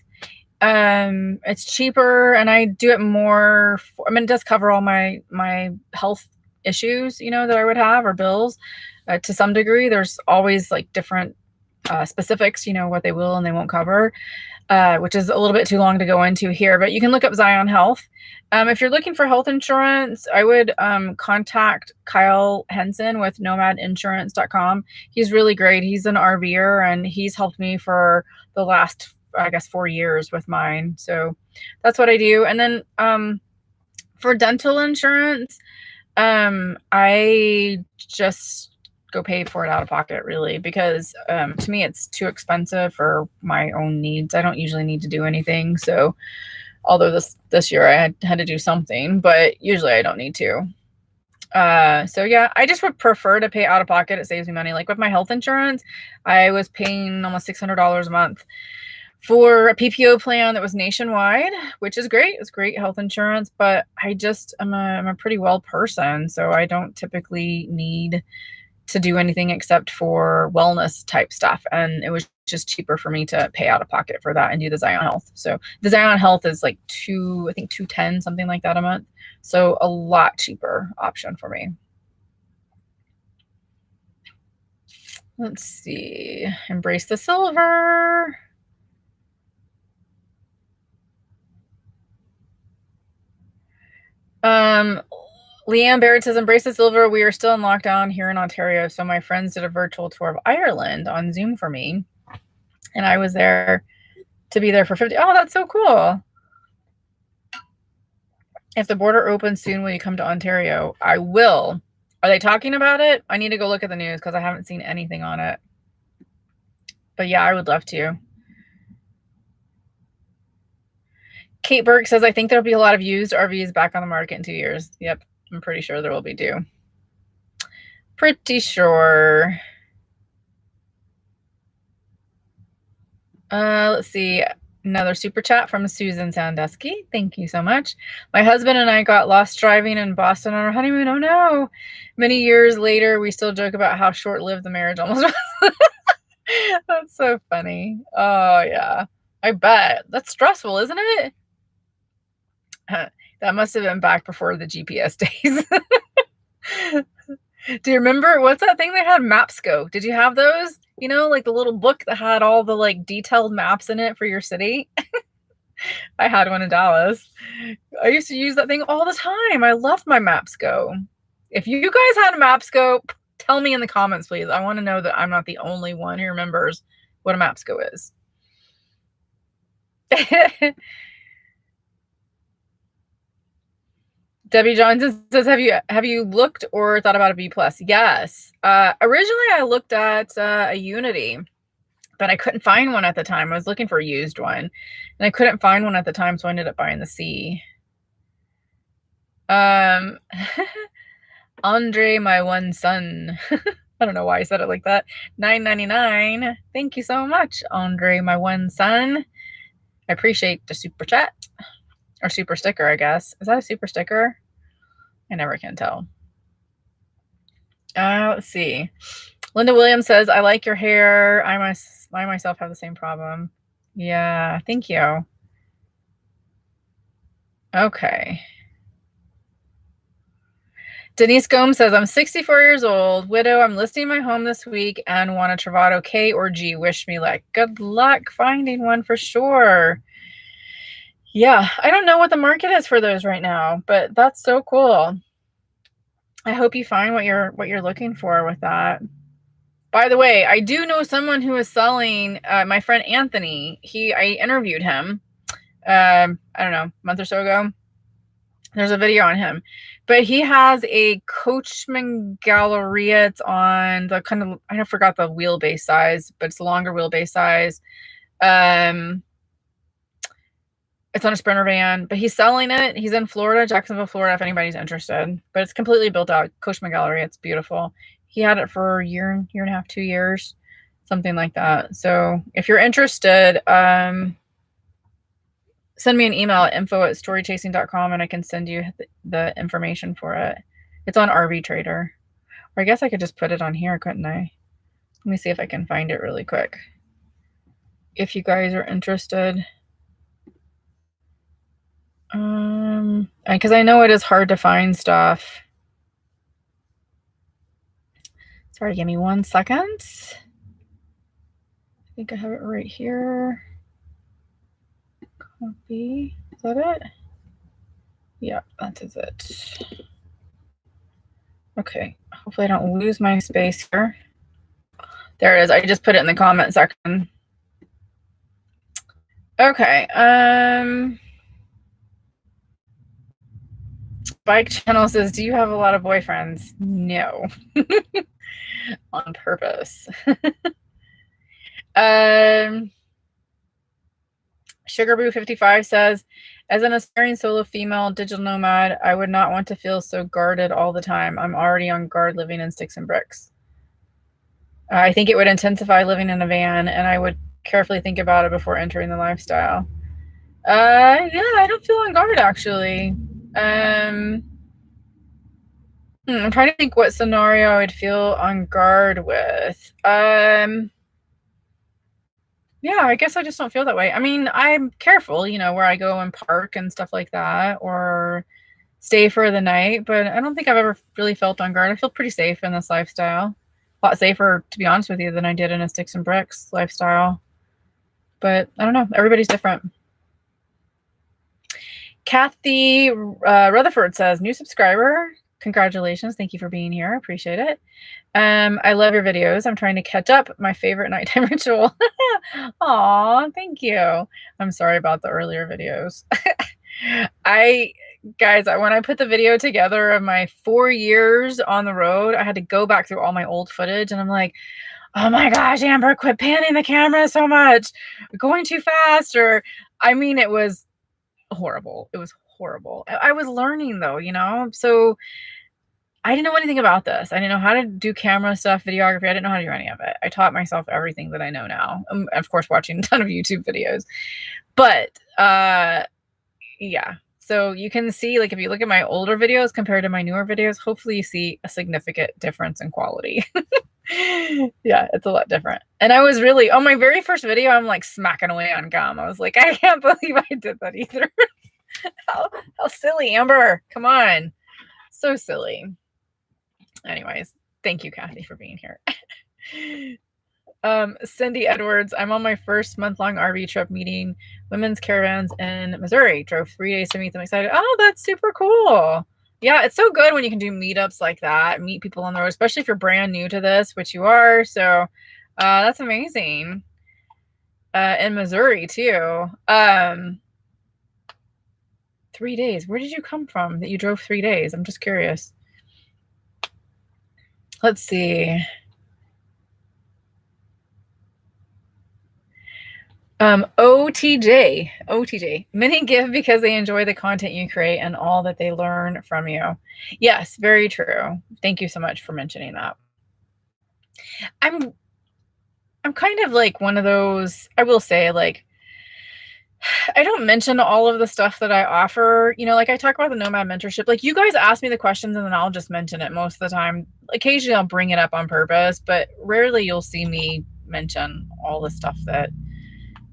It's cheaper and I do it more it does cover all my health issues, that I would have or bills, to some degree. There's always like different specifics, what they will and they won't cover, which is a little bit too long to go into here, but you can look up Zion Health. If you're looking for health insurance, I would contact Kyle Henson with nomadinsurance.com. He's really great. He's an RVer, and he's helped me for the last, I guess, 4 years with mine. So that's what I do. And then for dental insurance, I just go pay for it out of pocket, really, because to me it's too expensive for my own needs. I don't usually need to do anything. So although this year I had to do something, but usually I don't need to. So yeah, I just would prefer to pay out of pocket. It saves me money. Like with my health insurance, I was paying almost $600 a month for a PPO plan that was nationwide, which is great. It's great health insurance, but I'm a pretty well person, so I don't typically need to do anything except for wellness type stuff. And it was just cheaper for me to pay out of pocket for that and do the Zion Health. So the Zion Health is like $210, something like that a month. So a lot cheaper option for me. Let's see. Embrace the silver. Leanne Barrett says, embrace the silver. We are still in lockdown here in Ontario. So my friends did a virtual tour of Ireland on Zoom for me. And I was there to be there for 50. Oh, that's so cool. If the border opens soon, will you come to Ontario? I will. Are they talking about it? I need to go look at the news because I haven't seen anything on it. But yeah, I would love to. Kate Burke says, I think there'll be a lot of used RVs back on the market in 2 years. Yep, I'm pretty sure there will be too. Pretty sure. Let's see. Another super chat from Susan Sandusky. Thank you so much. My husband and I got lost driving in Boston on our honeymoon. Oh no. Many years later, we still joke about how short-lived the marriage almost was. That's so funny. Oh yeah. I bet. That's stressful, isn't it? That must have been back before the GPS days. Do you remember, what's that thing they had? Mapsco. Did you have those? Like the little book that had all the like detailed maps in it for your city. I had one in Dallas. I used to use that thing all the time. I loved my Mapsco. If you guys had a Mapsco, tell me in the comments, please. I want to know that I'm not the only one who remembers what a Mapsco is. Debbie Johnson says, have you looked or thought about a B+? Yes. Originally, I looked at a Unity, but I couldn't find one at the time. I was looking for a used one, and I couldn't find one at the time, so I ended up buying the C. Andre, my one son. I don't know why I said it like that. $9.99. Thank you so much, Andre, my one son. I appreciate the super chat. Or super sticker, I guess. Is that a super sticker? I never can tell. Let's see. Linda Williams says, I like your hair. I myself have the same problem. Yeah, thank you. Okay. Denise Gomes says, I'm 64 years old, widow. I'm listing my home this week and want a Travato K or G. Wish me luck. Good luck finding one for sure. Yeah, I don't know what the market is for those right now, but that's so cool. I hope you find what you're looking for with that. By the way, I do know someone who is selling, my friend Anthony. I interviewed him, I don't know, a month or so ago. There's a video on him, but he has a Coachman Galleria. It's on the kind of, I forgot the wheelbase size, but it's a longer wheelbase size. It's on a Sprinter van, but he's selling it. He's in Florida, Jacksonville, Florida, if anybody's interested. But it's completely built out. Coachman Galleria. It's beautiful. He had it for a year and a half, 2 years, something like that. So if you're interested, send me an email at info@storychasing.com and I can send you the information for it. It's on RV Trader. Or I guess I could just put it on here, couldn't I? Let me see if I can find it really quick. If you guys are interested. Because I know it is hard to find stuff. Sorry, give me 1 second. think I have it right here. Copy. Is that it? Yeah, that is it. Okay. Hopefully I don't lose my space here. There it is. I just put it in the comment section. Okay. Bike Channel says, do you have a lot of boyfriends? No. On purpose. Sugarboo55 says, as an aspiring solo female digital nomad, I would not want to feel so guarded all the time. I'm already on guard living in sticks and bricks. I think it would intensify living in a van, and I would carefully think about it before entering the lifestyle. Yeah, I don't feel on guard, actually. I'm trying to think what scenario I'd feel on guard with. Yeah, I guess I just don't feel that way. I mean, I'm careful, you know, where I go and park and stuff like that, or stay for the night, but I don't think I've ever really felt on guard. I feel pretty safe in this lifestyle. A lot safer, to be honest with you, than I did in a sticks and bricks lifestyle. But I don't know. Everybody's different. Kathy Rutherford says, new subscriber. Congratulations. Thank you for being here. Appreciate it. I love your videos. I'm trying to catch up. My favorite nighttime ritual. Aw, thank you. I'm sorry about the earlier videos. Guys, when I put the video together of my 4 years on the road, I had to go back through all my old footage, and I'm like, oh my gosh, Amber, quit panning the camera so much. We're going too fast. Or, I mean, it was horrible. It was horrible. I was learning though, you know? So I didn't know anything about this. I didn't know how to do camera stuff, videography. I didn't know how to do any of it. I taught myself everything that I know now. Of course, watching a ton of YouTube videos. But yeah. So you can see, like, if you look at my older videos compared to my newer videos, hopefully you see a significant difference in quality. Yeah, it's a lot different. And I was really, on my very first video, I'm like smacking away on gum. I was like, I can't believe I did that either. how silly, Amber. Come on. So silly. Anyways, thank you, Kathy, for being here. Cindy Edwards, I'm on my first month-long RV trip meeting women's caravans in Missouri. Drove 3 days to meet them. Excited. Oh, that's super cool. Yeah, it's so good when you can do meetups like that, meet people on the road, especially if you're brand new to this, which you are. So that's amazing. In Missouri too. 3 days. Where did you come from that you drove 3 days? I'm just curious. Let's see. OTJ. Many give because they enjoy the content you create and all that they learn from you. Yes, very true. Thank you so much for mentioning that. I'm kind of like one of those, I will say, like, I don't mention all of the stuff that I offer. You know, like I talk about the Nomad mentorship. Like, you guys ask me the questions and then I'll just mention it most of the time. Occasionally I'll bring it up on purpose, but rarely you'll see me mention all the stuff that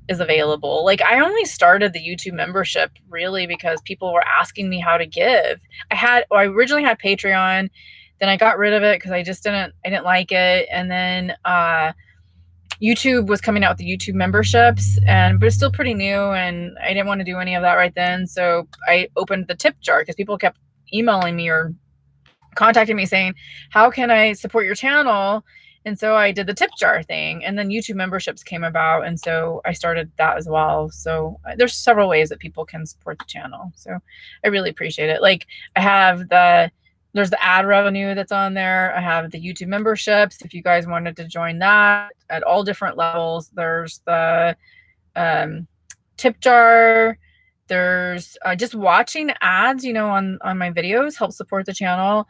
is available. Like, I only started the YouTube membership really because people were asking me how to give. I originally had Patreon, then I got rid of it because I didn't like it. And then YouTube was coming out with the YouTube memberships, but it's still pretty new and I didn't want to do any of that right then. So I opened the tip jar because people kept emailing me or contacting me saying, how can I support your channel? And so I did the tip jar thing, and then YouTube memberships came about. And so I started that as well. So there's several ways that people can support the channel. So I really appreciate it. Like, I have there's the ad revenue that's on there. I have the YouTube memberships. If you guys wanted to join that at all different levels, there's the tip jar. There's just watching ads, you know, on my videos helps support the channel.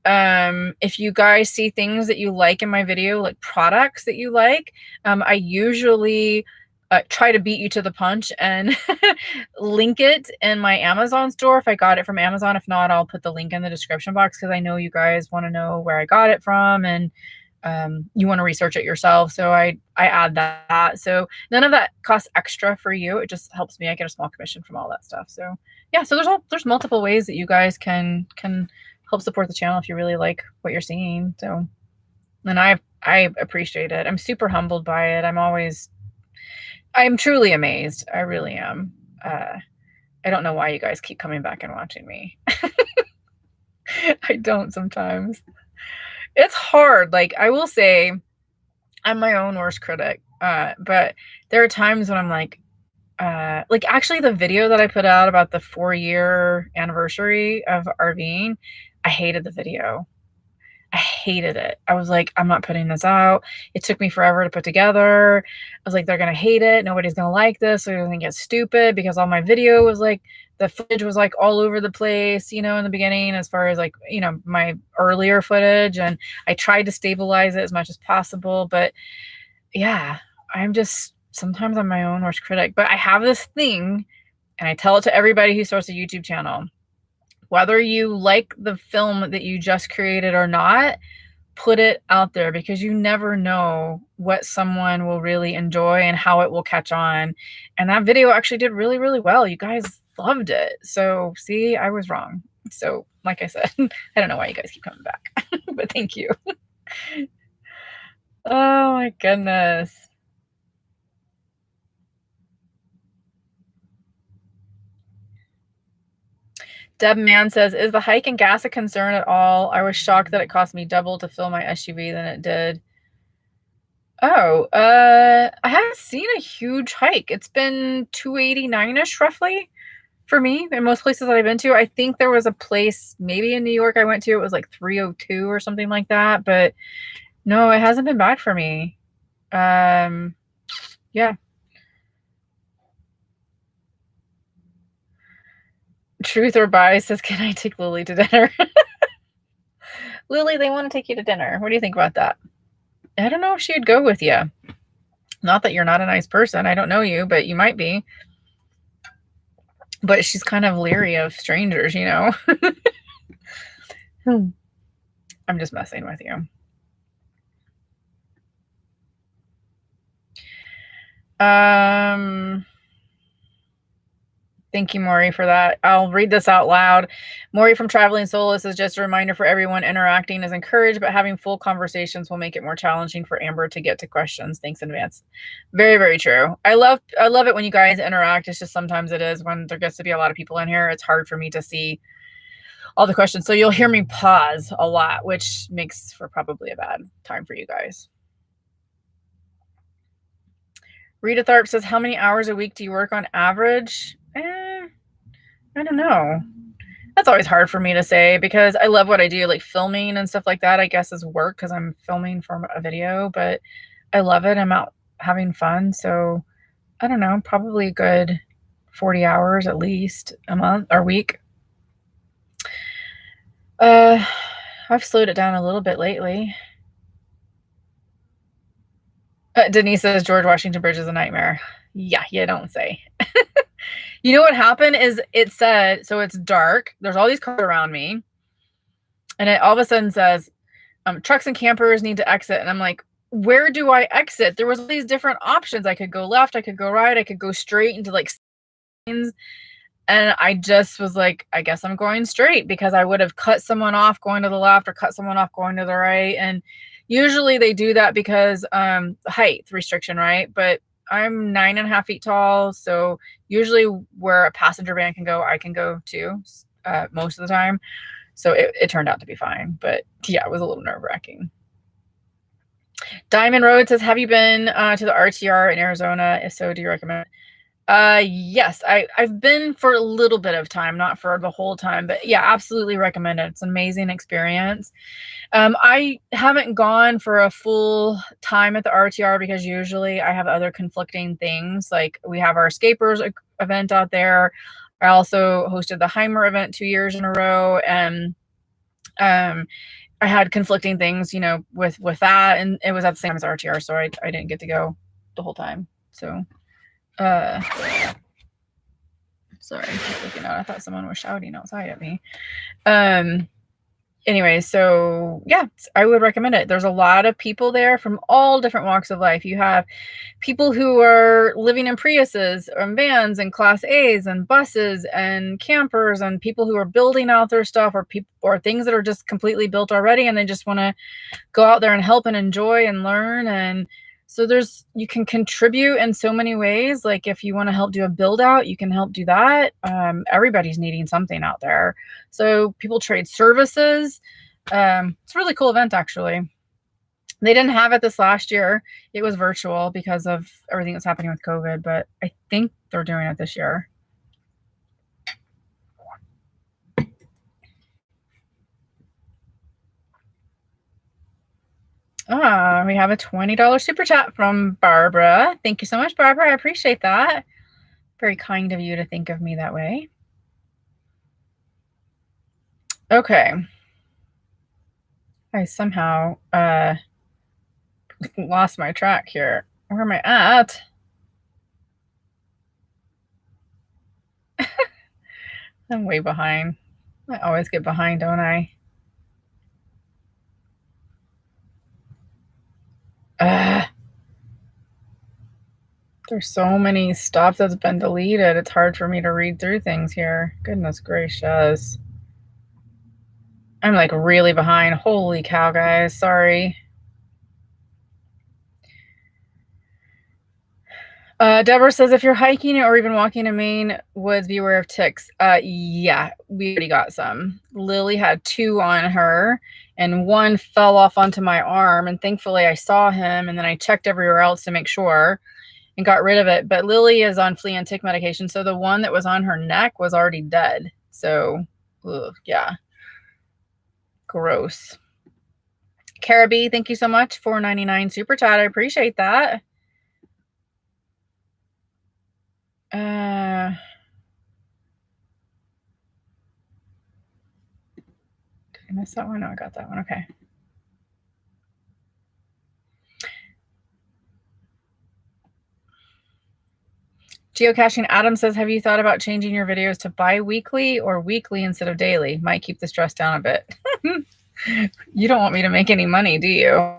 If you guys see things that you like in my video, like products that you like, I usually try to beat you to the punch and link it in my Amazon store if I got it from Amazon. If not, I'll put the link in the description box because I know you guys want to know where I got it from, and you want to research it yourself. So I add that. So none of that costs extra for you. It just helps me. I get a small commission from all that stuff. So yeah, so there's multiple ways that you guys can help support the channel if you really like what you're seeing. So, and I appreciate it. I'm super humbled by it. I'm always I'm truly amazed. I really am. Uh, I don't know why you guys keep coming back and watching me. I don't sometimes. It's hard. Like, I will say I'm my own worst critic. But there are times when I'm like actually the video that I put out about the 4-year anniversary of RVing, I hated the video. I hated it. I was like, I'm not putting this out. It took me forever to put together. I was like, they're going to hate it. Nobody's going to like this. They're going to get stupid because all my video was like, the footage was like all over the place, you know, in the beginning, as far as like, you know, my earlier footage. And I tried to stabilize it as much as possible. But yeah, sometimes I'm my own worst critic. But I have this thing, and I tell it to everybody who starts a YouTube channel. Whether you like the film that you just created or not, put it out there, because you never know what someone will really enjoy and how it will catch on. And that video actually did really, really well. You guys loved it. So see, I was wrong. So like I said, I don't know why you guys keep coming back, but thank you. Oh my goodness. Deb Mann says, is the hike and gas a concern at all? I was shocked that it cost me double to fill my SUV than it did. Oh, I haven't seen a huge hike. It's been 289-ish roughly for me in most places that I've been to. I think there was a place maybe in New York I went to, it was like 302 or something like that, but no, it hasn't been bad for me. Yeah. Truth or Bias says, can I take Lily to dinner? Lily, they want to take you to dinner. What do you think about that? I don't know if she'd go with you. Not that you're not a nice person. I don't know you, but you might be. But she's kind of leery of strangers, you know? I'm just messing with you. Thank you, Maury, for that. I'll read this out loud. Maury from Traveling Solo says, just a reminder for everyone, interacting is encouraged, but having full conversations will make it more challenging for Amber to get to questions. Thanks in advance. Very, very true. I love it when you guys interact. It's just sometimes it is when there gets to be a lot of people in here, it's hard for me to see all the questions. So you'll hear me pause a lot, which makes for probably a bad time for you guys. Rita Tharp says, how many hours a week do you work on average? I don't know. That's always hard for me to say because I love what I do, like filming and stuff like that, I guess is work because I'm filming for a video, but I love it. I'm out having fun. So I don't know, probably a good 40 hours at least a month or week. I've slowed it down a little bit lately. Denise says George Washington Bridge is a nightmare. Yeah, you don't say. You know what happened is it said, so it's dark. There's all these cars around me. And it all of a sudden says, trucks and campers need to exit. And I'm like, where do I exit? There was all these different options. I could go left. I could go right. I could go straight into like signs. And I just was like, I guess I'm going straight because I would have cut someone off going to the left or cut someone off going to the right. And usually they do that because height restriction, right? But I'm 9.5 feet tall. So usually where a passenger van can go, I can go too, most of the time. So it turned out to be fine. But yeah, it was a little nerve-wracking. Diamond Road says, have you been to the RTR in Arizona? If so, do you recommend it? Yes, I've been for a little bit of time, not for the whole time, but yeah, absolutely recommend it. It's an amazing experience. I haven't gone for a full time at the RTR because usually I have other conflicting things. Like we have our Escapers event out there. I also hosted the Heimer event 2 years in a row. And, I had conflicting things, you know, with that, and it was at the same time as RTR. So I didn't get to go the whole time. So, sorry, just looking out. I thought someone was shouting outside at me. Anyway, so yeah, I would recommend it. There's a lot of people there from all different walks of life. You have people who are living in Priuses and vans and Class A's and buses and campers and people who are building out their stuff or things that are just completely built already and they just want to go out there and help and enjoy and learn. And So you can contribute in so many ways. Like if you want to help do a build out, you can help do that. Everybody's needing something out there. So people trade services. It's a really cool event, actually. They didn't have it this last year. It was virtual because of everything that's happening with COVID, but I think they're doing it this year. We have a $20 super chat from Barbara. Thank you so much, Barbara. I appreciate that. Very kind of you to think of me that way. Okay. I somehow lost my track here. Where am I at? I'm way behind. I always get behind, don't I? There's so many stuff that's been deleted. It's hard for me to read through things here. Goodness gracious. I'm like really behind. Holy cow, guys. Sorry. Deborah says, if you're hiking or even walking in Maine woods, be aware of ticks. Yeah, we already got some. Lily had 2 on her, and 1 fell off onto my arm. And thankfully, I saw him, and then I checked everywhere else to make sure and got rid of it. But Lily is on flea and tick medication, so the one that was on her neck was already dead. So, yeah. Gross. Caribbean, thank you so much. $4.99 super chat. I appreciate that. Did I miss that one? No, I got that one. Okay. Geocaching Adam says, have you thought about changing your videos to bi-weekly or weekly instead of daily? Might keep the stress down a bit. You don't want me to make any money, do you?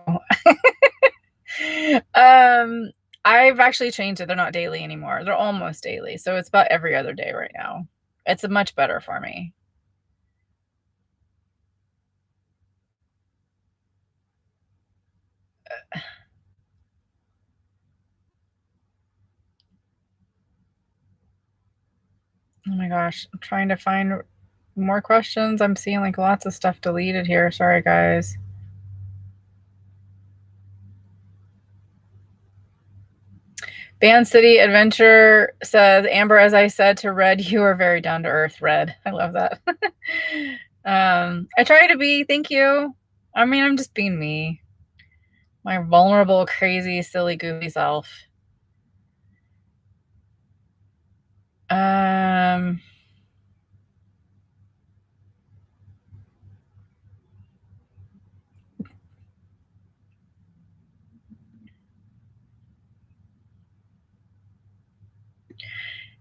I've actually changed it. They're not daily anymore. They're almost daily. So it's about every other day right now. It's much better for me. Oh my gosh. I'm trying to find more questions. I'm seeing like lots of stuff deleted here. Sorry, guys. Band City Adventure says, Amber, as I said to Red, you are very down to earth, Red. I love that. I try to be. Thank you. I mean, I'm just being me. My vulnerable, crazy, silly, goofy self.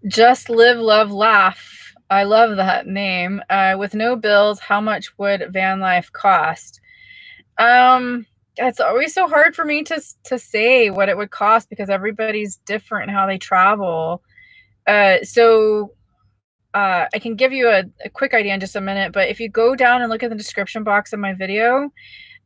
Just Live, Love, Laugh. I love that name. With no bills, how much would van life cost? It's always so hard for me to say what it would cost because everybody's different how they travel. So I can give you a quick idea in just a minute, but if you go down and look at the description box of my video,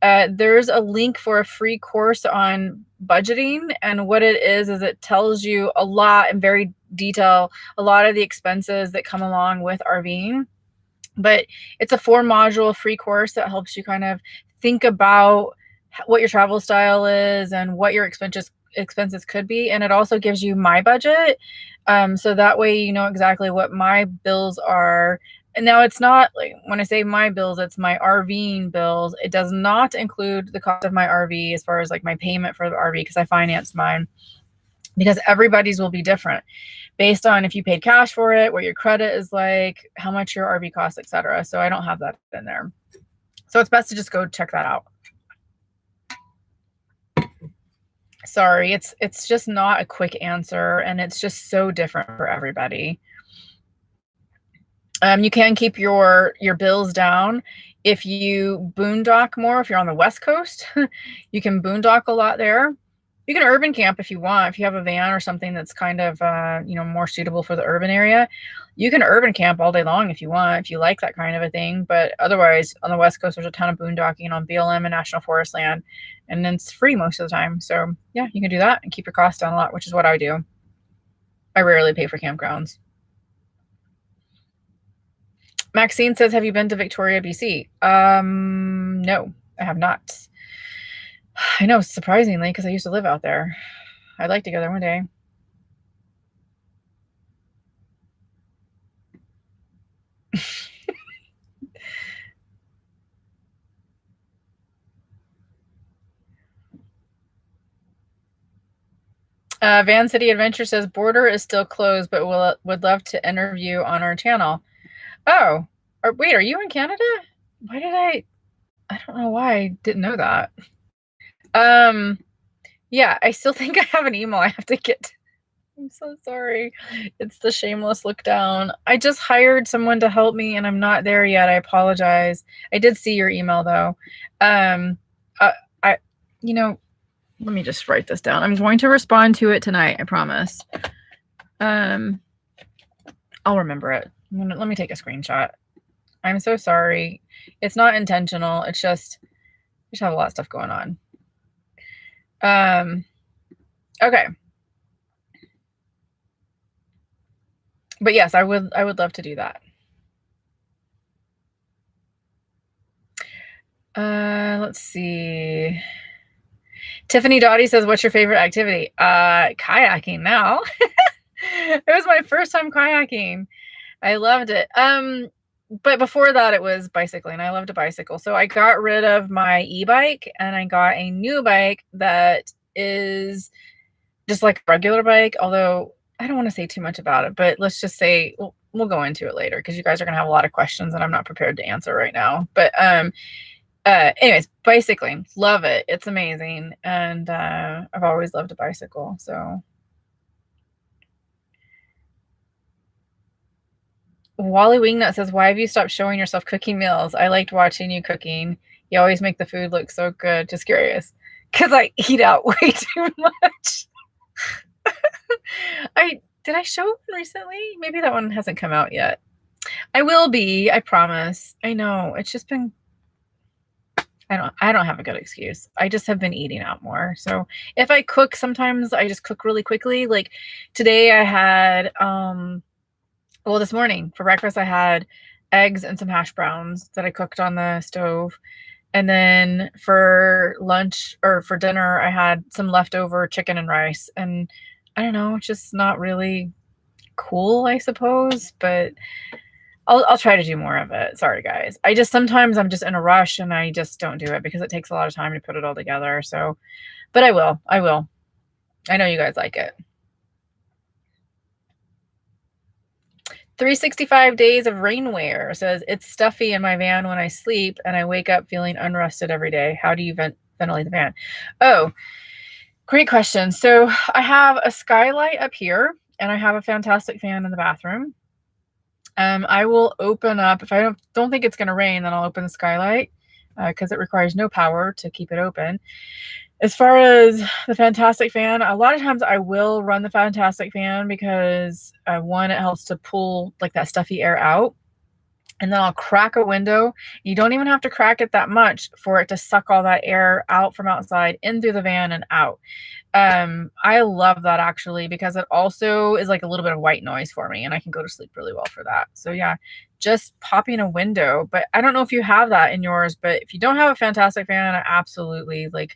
there's a link for a free course on budgeting. And what it is it tells you a lot in very detail, a lot of the expenses that come along with RVing. But it's a 4-module free course that helps you kind of think about what your travel style is and what your expenses could be. And it also gives you my budget. So that way you know exactly what my bills are. And now it's not like when I say my bills, it's my RVing bills. It does not include the cost of my RV as far as like my payment for the RV because I financed mine. Because everybody's will be different based on if you paid cash for it, what your credit is like, how much your RV costs, etc. So I don't have that in there. So it's best to just go check that out. Sorry, it's just not a quick answer, and it's just so different for everybody. You can keep your bills down if you boondock more. If you're on the West Coast, you can boondock a lot there. You can urban camp if you want. If you have a van or something that's kind of, more suitable for the urban area, you can urban camp all day long if you want, if you like that kind of a thing. But otherwise, on the West Coast, there's a ton of boondocking on BLM and National Forest land, and it's free most of the time. So yeah, you can do that and keep your costs down a lot, which is what I do. I rarely pay for campgrounds. Maxine says, have you been to Victoria, BC? No, I have not. I know, surprisingly, because I used to live out there. I'd like to go there one day. Van City Adventure says border is still closed, but would love to interview on our channel. Oh, wait, are you in Canada? Why did I don't know why I didn't know that. Yeah, I still think I have an email I have to get. I'm so sorry. It's the shameless look down. I just hired someone to help me and I'm not there yet. I apologize. I did see your email though. I let me just write this down. I'm going to respond to it tonight, I promise. I'll remember it. Let me take a screenshot. I'm so sorry. It's not intentional. It's just we just have a lot of stuff going on. Okay. But yes, I would love to do that. Let's see. Tiffany Dottie says, what's your favorite activity? Kayaking now. It was my first time kayaking. I loved it. But before that, it was bicycling. I loved to bicycle. So I got rid of my e-bike and I got a new bike that is just like a regular bike. Although I don't want to say too much about it, but let's just say we'll go into it later because you guys are going to have a lot of questions and I'm not prepared to answer right now. But anyways, bicycling, love it. It's amazing. And I've always loved a bicycle. So Wally Wingnut says, why have you stopped showing yourself cooking meals? I liked watching you cooking. You always make the food look so good. Just curious. Because I eat out way too much. Did I show one recently? Maybe that one hasn't come out yet. I will be, I promise. I know. It's just been I don't have a good excuse. I just have been eating out more. So if I cook, sometimes I just cook really quickly. Like today I had this morning for breakfast, I had eggs and some hash browns that I cooked on the stove. And then for lunch or for dinner, I had some leftover chicken and rice. And I don't know, it's just not really cool, I suppose, but I'll try to do more of it. Sorry, guys. Sometimes I'm just in a rush and I just don't do it because it takes a lot of time to put it all together. So, but I will. I know you guys like it. 365 days of rainwear says it's stuffy in my van when I sleep and I wake up feeling unrested every day. How do you ventilate the van? Oh, great question. So I have a skylight up here and I have a fantastic fan in the bathroom. I will open up, if I don't think it's going to rain, then I'll open the skylight because it requires no power to keep it open. As far as the fantastic fan, a lot of times I will run the fantastic fan because one, it helps to pull like that stuffy air out. And then I'll crack a window. You don't even have to crack it that much for it to suck all that air out from outside in through the van and out. I love that actually because it also is like a little bit of white noise for me and I can go to sleep really well for that. So yeah, just popping a window. But I don't know if you have that in yours, but if you don't have a fantastic fan, I absolutely would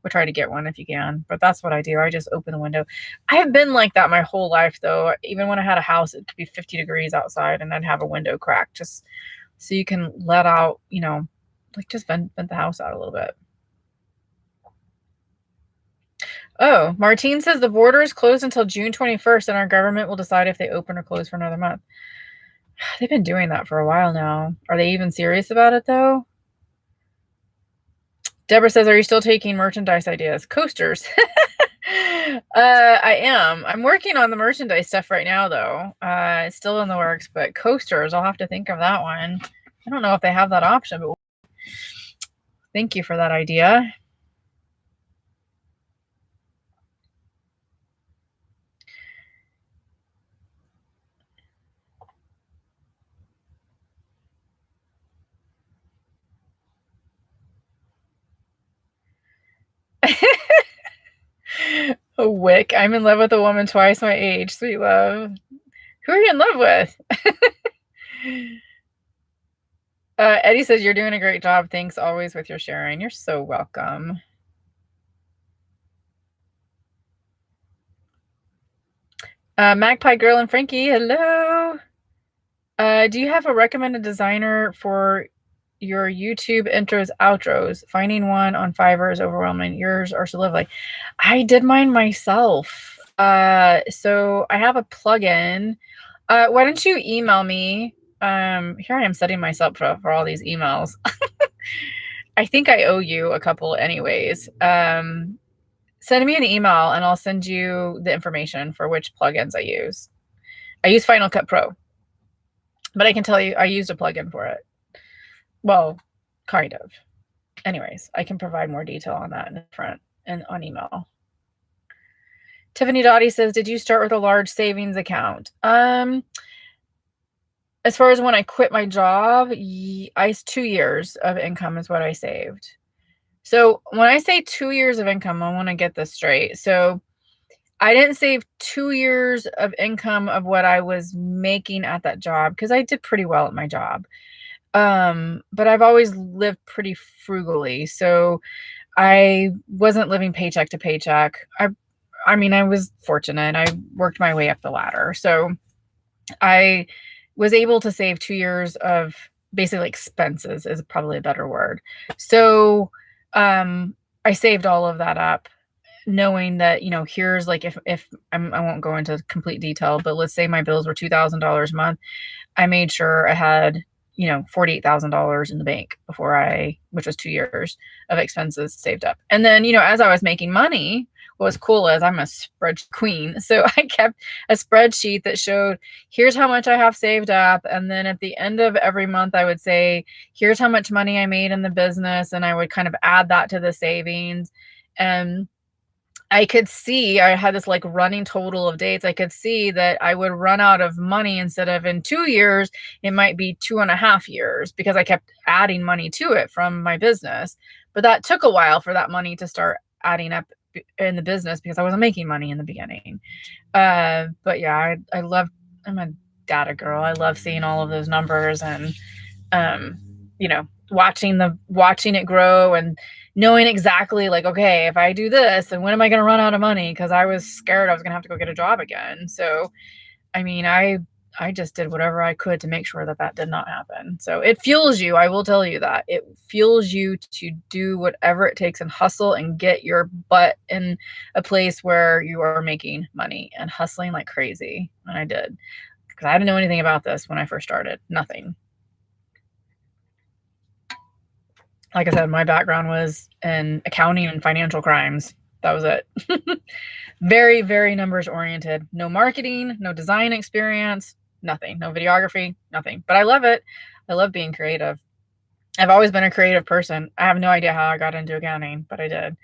try to get one if you can. But that's what I do. I just open the window. I have been like that my whole life though. Even when I had a house, it could be 50 degrees outside and I'd have a window crack just so you can let out, just vent the house out a little bit. Oh, Martine says the border is closed until June 21st and our government will decide if they open or close for another month. They've been doing that for a while now. Are they even serious about it though? Deborah says, are you still taking merchandise ideas? Coasters. I am. I'm working on the merchandise stuff right now though. It's still in the works, but coasters, I'll have to think of that one. I don't know if they have that option, but thank you for that idea. A wick. I'm in love with a woman twice my age. Sweet love. Who are you in love with? Eddie says, you're doing a great job. Thanks always with your sharing. You're so welcome. Magpie Girl and Frankie, hello. Do you have a recommended designer for your YouTube intros, outros? Finding one on Fiverr is overwhelming. Yours are so lovely. I did mine myself. So I have a plugin. Why don't you email me? Here I am setting myself up for all these emails. I think I owe you a couple anyways. Send me an email and I'll send you the information for which plugins I use. I use Final Cut Pro, but I can tell you I used a plugin for it. Well, kind of. Anyways, I can provide more detail on that in the front and on email. Tiffany Dottie says, did you start with a large savings account? As far as when I quit my job, 2 years of income is what I saved. So when I say 2 years of income, I want to get this straight. So I didn't save 2 years of income of what I was making at that job because I did pretty well at my job. But I've always lived pretty frugally. So I wasn't living paycheck to paycheck. I mean, I was fortunate. I worked my way up the ladder. So I was able to save 2 years of basically expenses is probably a better word. So I saved all of that up knowing that, you know, here's like, if I won't go into complete detail, but let's say my bills were $2,000 a month. I made sure I had, you know, $48,000 in the bank which was 2 years of expenses saved up. And then, you know, as I was making money, what was cool is I'm a spreadsheet queen. So I kept a spreadsheet that showed, here's how much I have saved up. And then at the end of every month, I would say, here's how much money I made in the business. And I would kind of add that to the savings. And I could see, I had this like running total of dates. I could see that I would run out of money instead of in 2 years, it might be 2.5 years because I kept adding money to it from my business. But that took a while for that money to start adding up in the business because I wasn't making money in the beginning. But yeah, I'm a data girl. I love seeing all of those numbers and, you know, watching it grow and knowing exactly like, okay, if I do this, then when am I going to run out of money? Because I was scared I was going to have to go get a job again. So, I mean, I just did whatever I could to make sure that did not happen. So it fuels you. I will tell you that it fuels you to do whatever it takes and hustle and get your butt in a place where you are making money and hustling like crazy. And I did, because I didn't know anything about this when I first started. Nothing. Like I said, my background was in accounting and financial crimes. That was it. Very, very numbers oriented. No marketing, no design experience, nothing. No videography, nothing. But I love it. I love being creative. I've always been a creative person. I have no idea how I got into accounting, but I did.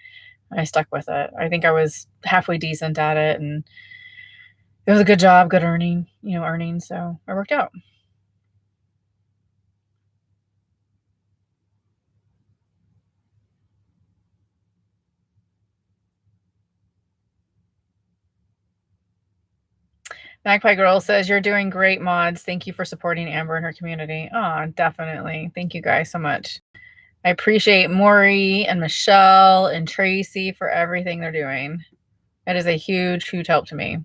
I stuck with it. I think I was halfway decent at it, and it was a good job, good earning, so it worked out. Magpie Girl says, you're doing great, mods. Thank you for supporting Amber and her community. Oh, definitely. Thank you guys so much. I appreciate Maury and Michelle and Tracy for everything they're doing. It is a huge, huge help to me.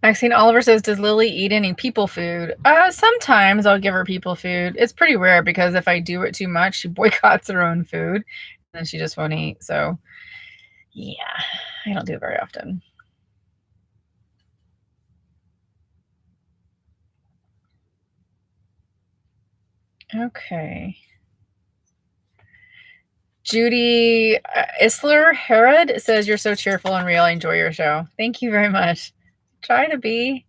Maxine Oliver says, does Lily eat any people food? Sometimes I'll give her people food. It's pretty rare because if I do it too much, she boycotts her own food and then she just won't eat. So yeah, I don't do it very often. Okay. Judy Isler Herod says, you're so cheerful and real. I enjoy your show. Thank you very much. Try to be.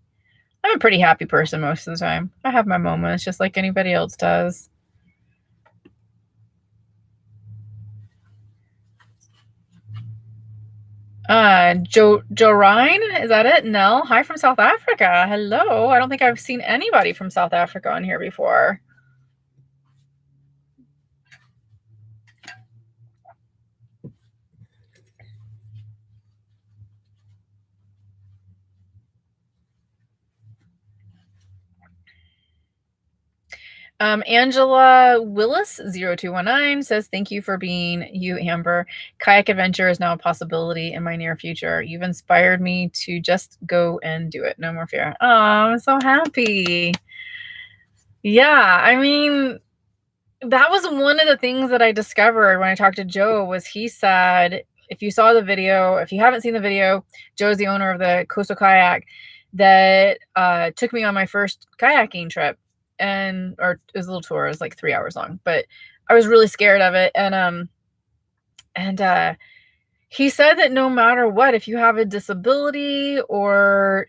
I'm a pretty happy person most of the time. I have my moments just like anybody else does. Joe Ryan, is that it? Nell, hi from South Africa. Hello. I don't think I've seen anybody from South Africa on here before. Angela Willis 0219 says, thank you for being you, Amber. Kayak adventure is now a possibility in my near future. You've inspired me to just go and do it. No more fear. Oh, I'm so happy. Yeah, I mean, that was one of the things that I discovered when I talked to Joe was he said, if you saw the video, if you haven't seen the video, Joe's the owner of the Coastal Kayak that took me on my first kayaking trip. Or it was a little tour, it was like 3 hours long, but I was really scared of it. And he said that no matter what, if you have a disability or,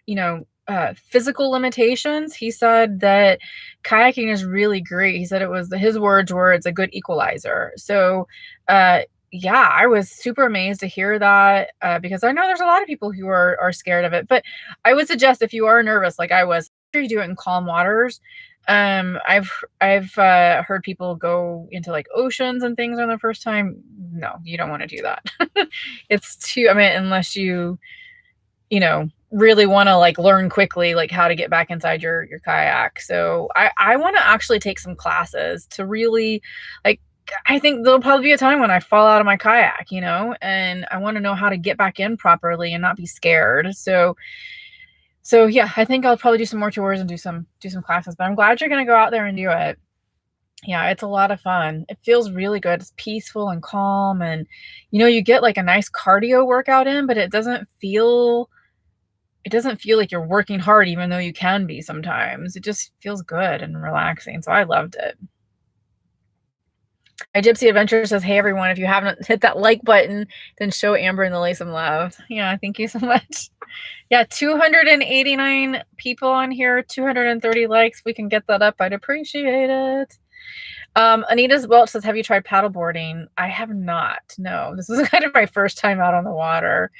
physical limitations, he said that kayaking is really great. He said his words were, it's a good equalizer. So, yeah, I was super amazed to hear that because I know there's a lot of people who are scared of it. But I would suggest if you are nervous, like I was, make sure you do it in calm waters. I've heard people go into like oceans and things on their first time. No, you don't want to do that. It's too, I mean, unless you really want to like learn quickly, like how to get back inside your kayak. So I want to actually take some classes to really like, I think there'll probably be a time when I fall out of my kayak, and I want to know how to get back in properly and not be scared. So yeah, I think I'll probably do some more tours and do some classes, but I'm glad you're going to go out there and do it. Yeah, it's a lot of fun. It feels really good. It's peaceful and calm, and you get like a nice cardio workout in, but it doesn't feel like you're working hard, even though you can be sometimes. It just feels good and relaxing. So I loved it. My Gypsy Adventure says, hey everyone, if you haven't hit that like button, then show Amber and the Lay some love. Yeah, thank you so much. Yeah, 289 people on here, 230 likes. We can get that up. I'd appreciate it. Anita Welch says, have you tried paddleboarding? I have not. No, this is kind of my first time out on the water.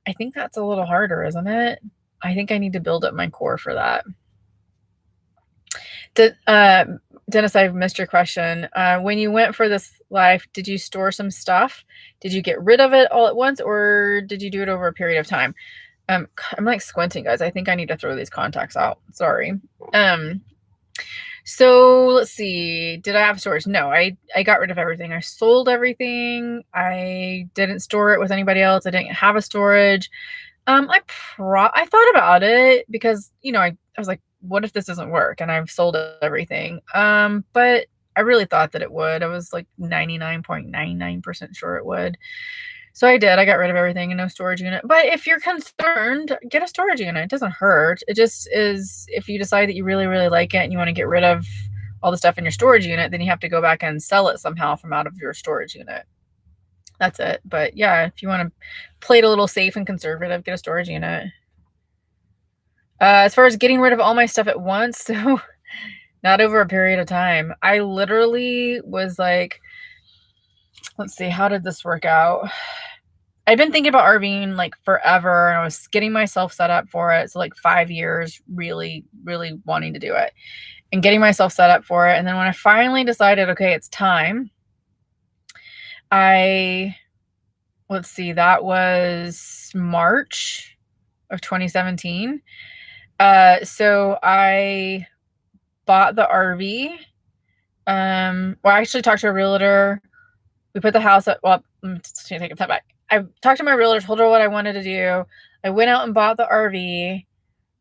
I think that's a little harder, isn't it? I think I need to build up my core for that. Dennis, I've missed your question. When you went for this life, did you store some stuff? Did you get rid of it all at once, or did you do it over a period of time? I'm like squinting, guys. I think I need to throw these contacts out. Sorry. So let's see. Did I have storage? No, I got rid of everything. I sold everything. I didn't store it with anybody else. I didn't have a storage. I thought about it because, I was like, what if this doesn't work? And I've sold everything. But I really thought that it would. I was like 99.99% sure it would. So I did. I got rid of everything and no storage unit. But if you're concerned, get a storage unit. It doesn't hurt. It just is, if you decide that you really, really like it and you want to get rid of all the stuff in your storage unit, then you have to go back and sell it somehow from out of your storage unit. That's it. But yeah, if you want to play it a little safe and conservative, get a storage unit. As far as getting rid of all my stuff at once, so not over a period of time. I literally was like, let's see, how did this work out? I've been thinking about RVing like forever, and I was getting myself set up for it. So like 5 years, really, really wanting to do it and getting myself set up for it. And then when I finally decided, okay, it's time, let's see, that was March of 2017. So I bought the RV. I actually talked to a realtor. We put the house up. Well, let's take a step back. I talked to my realtor, told her what I wanted to do. I went out and bought the RV.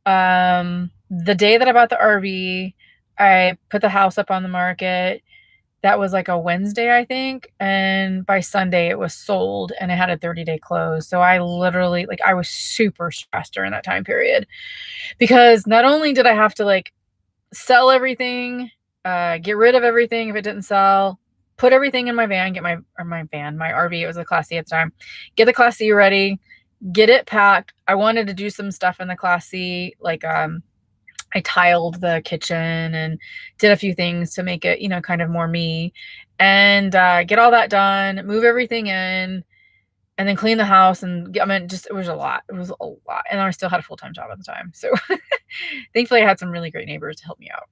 The day that I bought the RV, I put the house up on the market. That was like a Wednesday, I think. And by Sunday it was sold and it had a 30-day close. So I literally, I was super stressed during that time period because not only did I have to sell everything, get rid of everything if it didn't sell, put everything in my van, my RV, it was a Class C at the time, get the Class C ready, get it packed. I wanted to do some stuff in the Class C, like, I tiled the kitchen and did a few things to make it, kind of more me, and get all that done, move everything in, and then clean the house and just, it was a lot. It was a lot. And I still had a full-time job at the time. So thankfully I had some really great neighbors to help me out.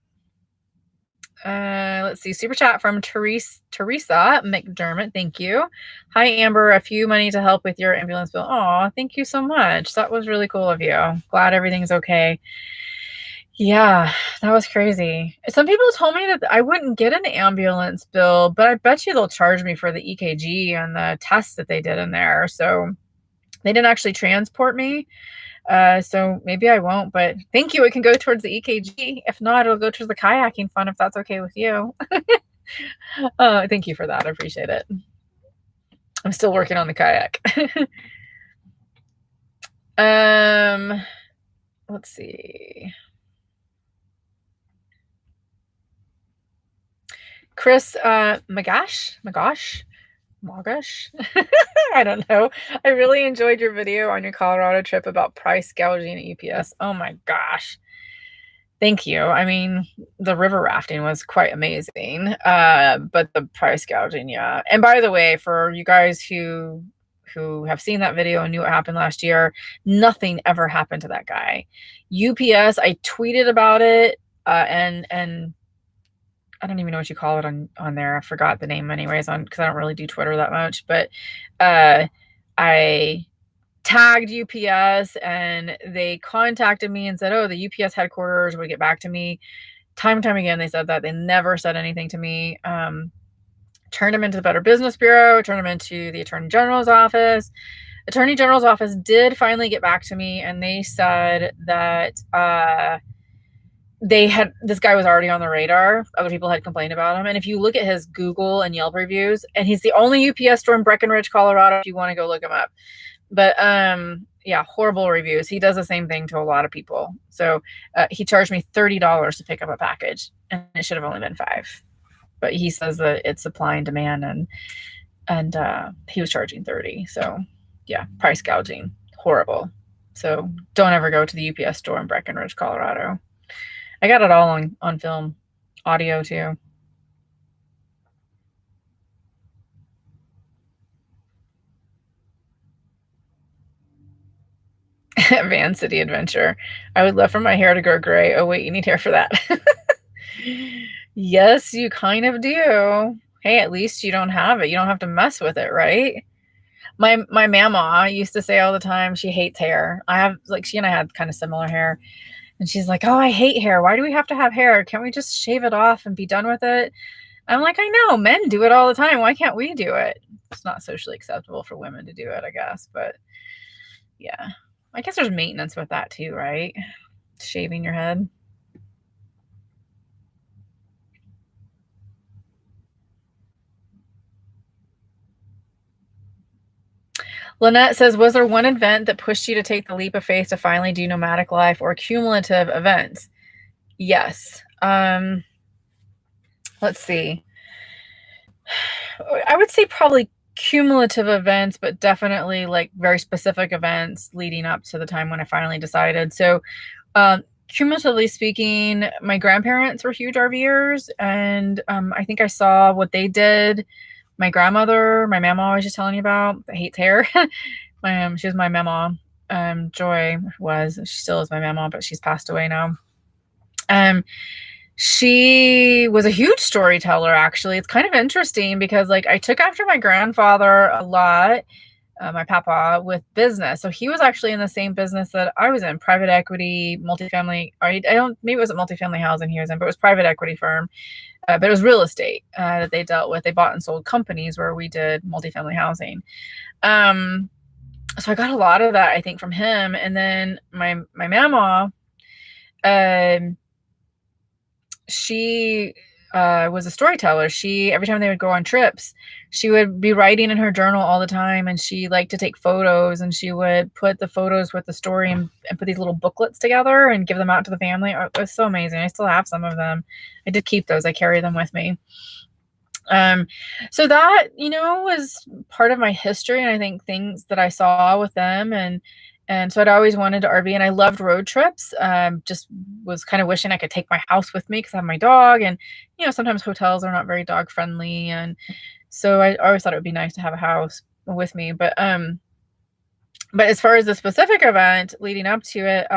Let's see. Super chat from Teresa McDermott. Thank you. Hi, Amber. A few money to help with your ambulance bill. Oh, thank you so much. That was really cool of you. Glad everything's okay. Yeah, that was crazy. Some people told me that I wouldn't get an ambulance bill, but I bet you they'll charge me for the EKG and the tests that they did in there. So they didn't actually transport me. So maybe I won't, but thank you. It can go towards the EKG. If not, it'll go towards the kayaking fund if that's okay with you. Thank you for that. I appreciate it. I'm still working on the kayak. Let's see. Chris Magash. I don't know. I really enjoyed your video on your Colorado trip about price gouging at UPS. Oh my gosh. Thank you. I mean, the river rafting was quite amazing. But the price gouging, yeah. And by the way, for you guys who have seen that video and knew what happened last year, nothing ever happened to that guy. UPS, I tweeted about it, and I don't even know what you call it on there. I forgot the name anyways, because I don't really do Twitter that much. But I tagged UPS and they contacted me and said, oh, the UPS headquarters would get back to me. Time and time again, they said that. They never said anything to me. Turned them into the Better Business Bureau, turned them into the Attorney General's office. Attorney General's office did finally get back to me, and they said that this guy was already on the radar. Other people had complained about him. And if you look at his Google and Yelp reviews, and he's the only UPS store in Breckenridge, Colorado, if you want to go look him up. But yeah, horrible reviews. He does the same thing to a lot of people. So he charged me $30 to pick up a package, and it should have only been $5. But he says that it's supply and demand, and he was charging $30. So yeah, price gouging, horrible. So don't ever go to the UPS store in Breckenridge, Colorado. I got it all on film, audio too. Van City Adventure. I would love for my hair to grow gray. Oh wait, you need hair for that. Yes, you kind of do. Hey, at least you don't have it. You don't have to mess with it, right? My mama used to say all the time she hates hair. She and I had kind of similar hair. And she's like, oh, I hate hair. Why do we have to have hair? Can't we just shave it off and be done with it? I'm like, I know. Men do it all the time. Why can't we do it? It's not socially acceptable for women to do it, I guess. But yeah, I guess there's maintenance with that too, right? Shaving your head. Lynette says, was there one event that pushed you to take the leap of faith to finally do nomadic life, or cumulative events? Yes. Let's see. I would say probably cumulative events, but definitely like very specific events leading up to the time when I finally decided. So, cumulatively speaking, my grandparents were huge RVers, and I think I saw what they did. My grandmother, my mama, I was just telling you about, that hates hair. She was my mama. Joy she still is my mama, but she's passed away now. She was a huge storyteller, actually. It's kind of interesting because like I took after my grandfather a lot, my papa, with business. So he was actually in the same business that I was in, private equity, multifamily. Maybe it wasn't multifamily housing he was in, but it was private equity firm. But it was real estate that they dealt with. They bought and sold companies where we did multifamily housing. So I got a lot of that, I think, from him. And then my mama, she was a storyteller. Every time they would go on trips, she would be writing in her journal all the time, and she liked to take photos, and she would put the photos with the story and put these little booklets together and give them out to the family. It was so amazing. I still have some of them. I did keep those. I carry them with me. So that, was part of my history, and I think things that I saw with them, and so I'd always wanted to RV, and I loved road trips. Just was kind of wishing I could take my house with me because I have my dog, and sometimes hotels are not very dog friendly, and so I always thought it would be nice to have a house with me. But as far as the specific event leading up to it,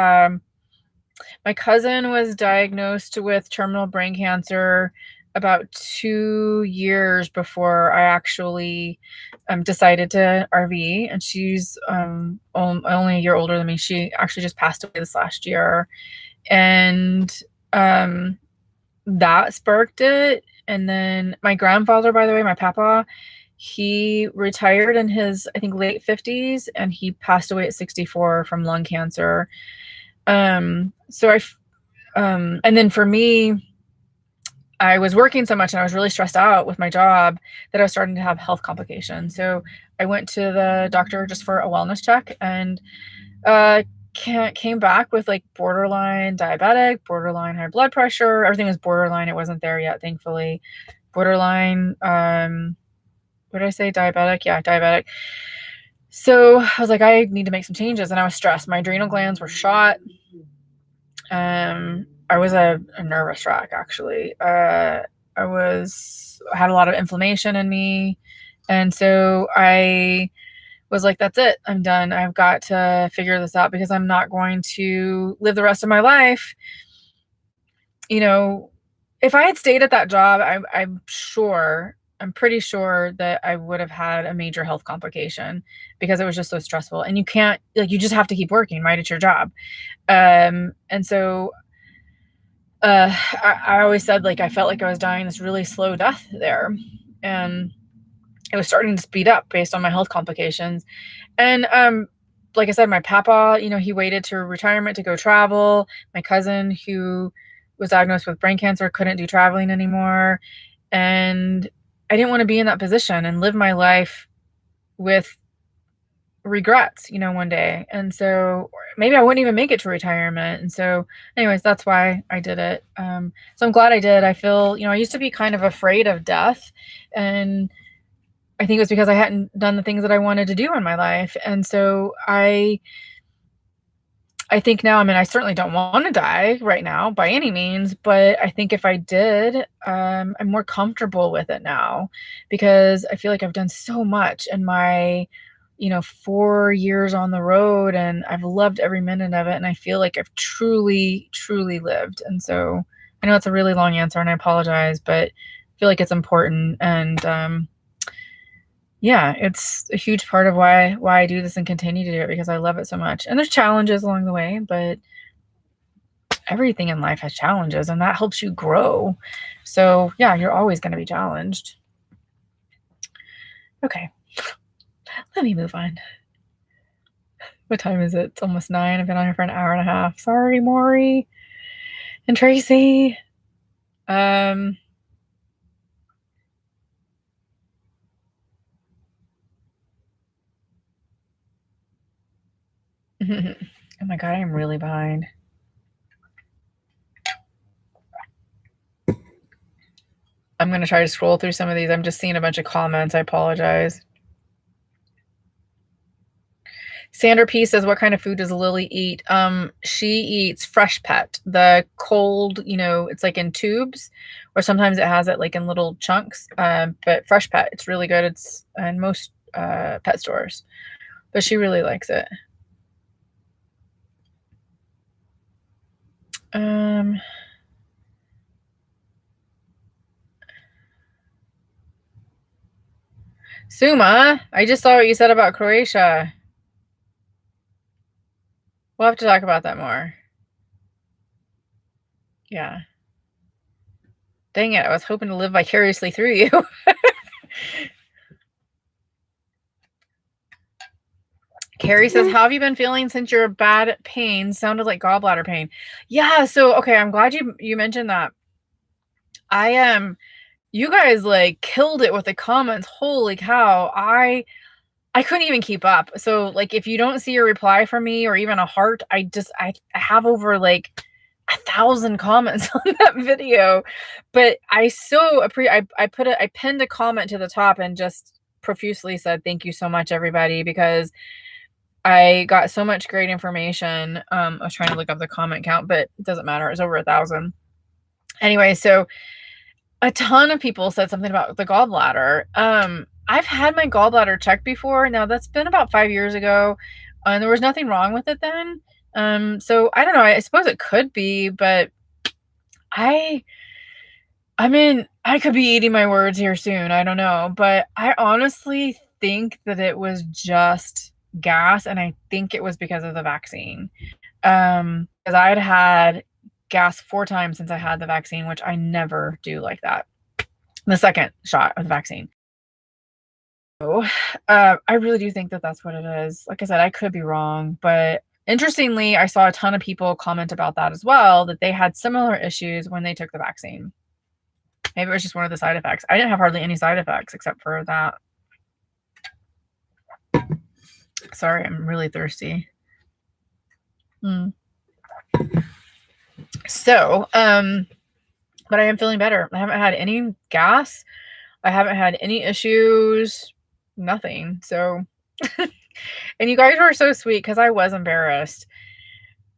my cousin was diagnosed with terminal brain cancer about 2 years before I actually, decided to RV, and she's, only a year older than me. She actually just passed away this last year, and, um, that sparked it, and then my grandfather, by the way, my papa, he retired in his, I think, late 50s, and he passed away at 64 from lung cancer. So and then for me, I was working so much and I was really stressed out with my job that I was starting to have health complications. So I went to the doctor just for a wellness check, and uh, came back with like borderline diabetic, borderline high blood pressure. Everything was borderline. It wasn't there yet, thankfully. Borderline, what did I say? Diabetic? Yeah, diabetic. So I was like, I need to make some changes, and I was stressed. My adrenal glands were shot. I was a nervous wreck, actually. I had a lot of inflammation in me, and so I was like, "That's it. I'm done. I've got to figure this out because I'm not going to live the rest of my life." You know, if I had stayed at that job, I'm pretty sure that I would have had a major health complication because it was just so stressful. And you can't, like, you just have to keep working, right? It's your job. And so I always said, like, I felt like I was dying this really slow death there, and it was starting to speed up based on my health complications. And like I said, my papa, he waited to retirement to go travel. My cousin, who was diagnosed with brain cancer, couldn't do traveling anymore, and I didn't want to be in that position and live my life with regrets, one day. And so maybe I wouldn't even make it to retirement. And so anyways, that's why I did it. So I'm glad I did. I feel, I used to be kind of afraid of death, and I think it was because I hadn't done the things that I wanted to do in my life. And so I think now, I mean, I certainly don't want to die right now by any means, but I think if I did, I'm more comfortable with it now because I feel like I've done so much in my, 4 years on the road, and I've loved every minute of it. And I feel like I've truly, truly lived. And so I know it's a really long answer and I apologize, but I feel like it's important. And, yeah, it's a huge part of why I do this and continue to do it because I love it so much. And there's challenges along the way, but everything in life has challenges, and that helps you grow. So, yeah, you're always going to be challenged. Okay. Let me move on. What time is it? It's almost 9. I've been on here for an hour and a half. Sorry, Maury and Tracy. Oh my God, I am really behind. I'm going to try to scroll through some of these. I'm just seeing a bunch of comments. I apologize. Sandra P says, what kind of food does Lily eat? She eats Fresh Pet, the cold, it's like in tubes, or sometimes it has it like in little chunks. But Fresh Pet, it's really good. It's in most pet stores, but she really likes it. Suma, I just saw what you said about Croatia. We'll have to talk about that more. Yeah. Dang it, I was hoping to live vicariously through you. Carrie says, how have you been feeling since your bad pain sounded like gallbladder pain? Yeah, so okay, I'm glad you mentioned that. You guys like killed it with the comments. Holy cow. I couldn't even keep up. So like if you don't see a reply from me or even a heart, I have over like 1,000 comments on that video, but I so I pinned a comment to the top and just profusely said, "Thank you so much, everybody," because I got so much great information. I was trying to look up the comment count, but it doesn't matter. It's over 1,000. Anyway, so a ton of people said something about the gallbladder. I've had my gallbladder checked before. Now that's been about 5 years ago, and there was nothing wrong with it then. So I don't know. I suppose it could be, but I I mean, I could be eating my words here soon. I don't know, but I honestly think that it was just gas, and I think it was because of the vaccine. Because I'd had gas 4 times since I had the vaccine, which I never do like that. The second shot of the vaccine. So, I really do think that that's what it is. Like I said, I could be wrong, but interestingly, I saw a ton of people comment about that as well, that they had similar issues when they took the vaccine. Maybe it was just one of the side effects. I didn't have hardly any side effects except for that. Sorry, I'm really thirsty. So, but I am feeling better. I haven't had any gas. I haven't had any issues. Nothing. So, and you guys were so sweet because I was embarrassed.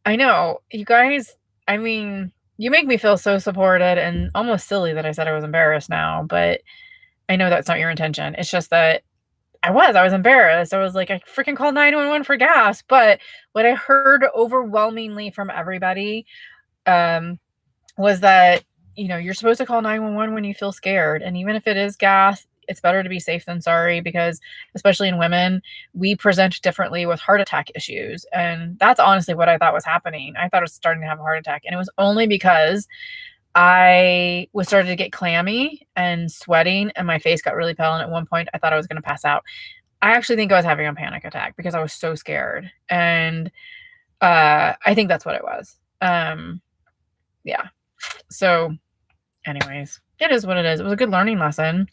I know. You guys, I mean, you make me feel so supported and almost silly that I said I was embarrassed now, but I know that's not your intention. It's just that I was embarrassed. I was like, I freaking called 911 for gas. But what I heard overwhelmingly from everybody was that, you're supposed to call 911 when you feel scared. And even if it is gas, it's better to be safe than sorry, because especially in women, we present differently with heart attack issues. And that's honestly what I thought was happening. I thought I was starting to have a heart attack. And it was only because I was starting to get clammy and sweating, and my face got really pale. And at one point, I thought I was going to pass out. I actually think I was having a panic attack because I was so scared. And I think that's what it was. Yeah. So, anyways, it is what it is. It was a good learning lesson.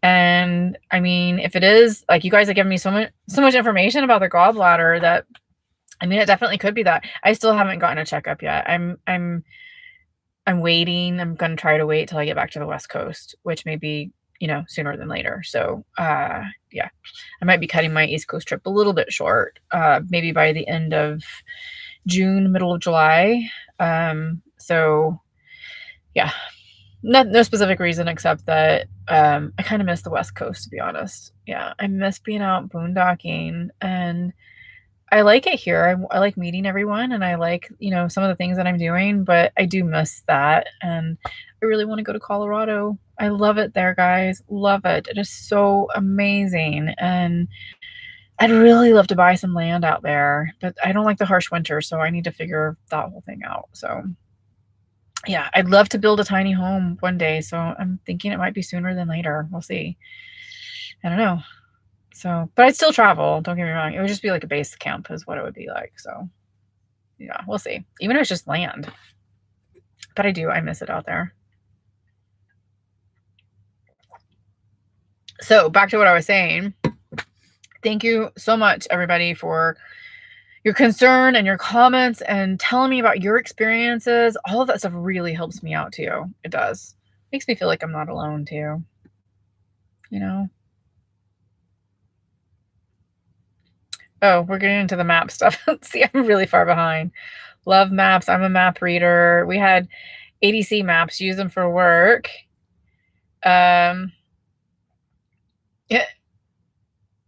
And I mean, if it is, like, you guys have given me so much information about the gallbladder that, I mean, it definitely could be that. I still haven't gotten a checkup yet. I'm waiting. I'm going to try to wait till I get back to the West Coast, which may be, sooner than later. So, yeah, I might be cutting my East Coast trip a little bit short, maybe by the end of June, middle of July. So yeah, no specific reason except that, I kind of miss the West Coast, to be honest. Yeah. I miss being out boondocking, and I like it here. I like meeting everyone, and I like, some of the things that I'm doing, but I do miss that. And I really want to go to Colorado. I love it there, guys. Love it. It is so amazing. And I'd really love to buy some land out there, but I don't like the harsh winter, so I need to figure that whole thing out. So yeah, I'd love to build a tiny home one day. So I'm thinking it might be sooner than later. We'll see. I don't know. So, but I'd still travel. Don't get me wrong. It would just be like a base camp is what it would be like. So yeah, we'll see. Even if it's just land. But I miss it out there. So back to what I was saying. Thank you so much, everybody, for your concern and your comments and telling me about your experiences. All of that stuff really helps me out too. It does. Makes me feel like I'm not alone too. Oh, we're getting into the map stuff. See, I'm really far behind. Love maps. I'm a map reader. We had ADC maps, use them for work. Yeah.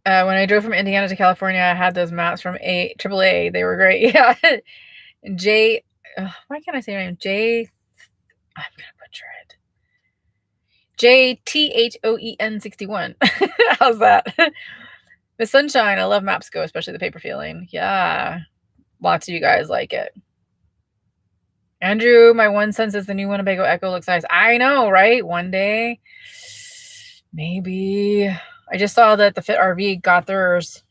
When I drove from Indiana to California, I had those maps from AAA. They were great. Yeah. Why can't I say your name? I'm going to butcher it. JTHOEN61. How's that? Miss Sunshine, I love Maps Go, especially the paper feeling. Yeah. Lots of you guys like it. Andrew, my one son says the new Winnebago Echo looks nice. I know, right? One day. Maybe. I just saw that the Fit RV got theirs.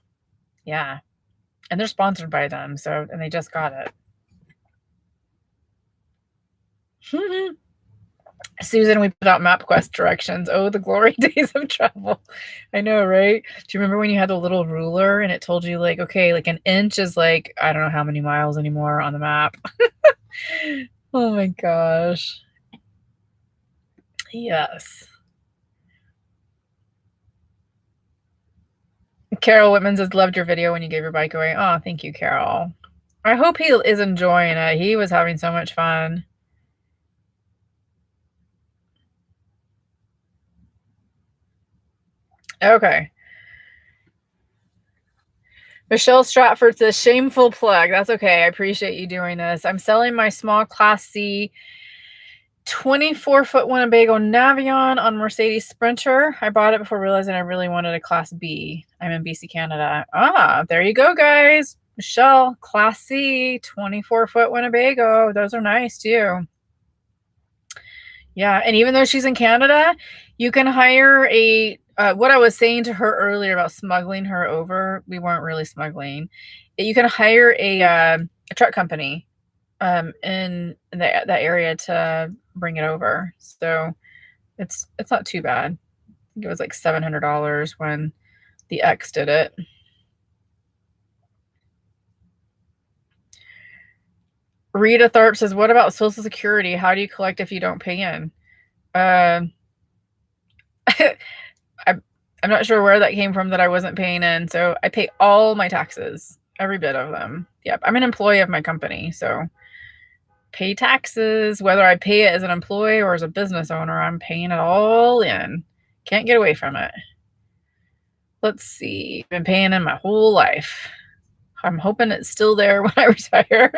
Yeah. And they're sponsored by them. So, and they just got it. Susan, we put out MapQuest directions. Oh, the glory days of travel. I know, right? Do you remember when you had the little ruler and it told you like, okay, like an inch is like, I don't know how many miles anymore on the map. Oh my gosh. Yes. Carol Whitman says, loved your video when you gave your bike away. Oh, thank you, Carol. I hope he is enjoying it. He was having so much fun. Okay. Michelle Stratford says, shameful plug. That's okay. I appreciate you doing this. I'm selling my small Class C 24-foot Winnebago Navion on Mercedes Sprinter. I bought it before realizing I really wanted a Class B. I'm in BC, Canada. Ah, there you go, guys. Michelle, Class C, 24-foot Winnebago. Those are nice, too. Yeah, and even though she's in Canada, you can hire a what I was saying to her earlier about smuggling her over, we weren't really smuggling. You can hire a truck company in that area to bring it over. So it's not too bad. I think it was like $700 when the ex did it. Rita Tharp says, what about Social Security? How do you collect if you don't pay in? I'm not sure where that came from that I wasn't paying in. So I pay all my taxes, every bit of them. Yep. I'm an employee of my company. So pay taxes, whether I pay it as an employee or as a business owner, I'm paying it all in. Can't get away from it. Let's see. I've been paying in my whole life. I'm hoping it's still there when I retire.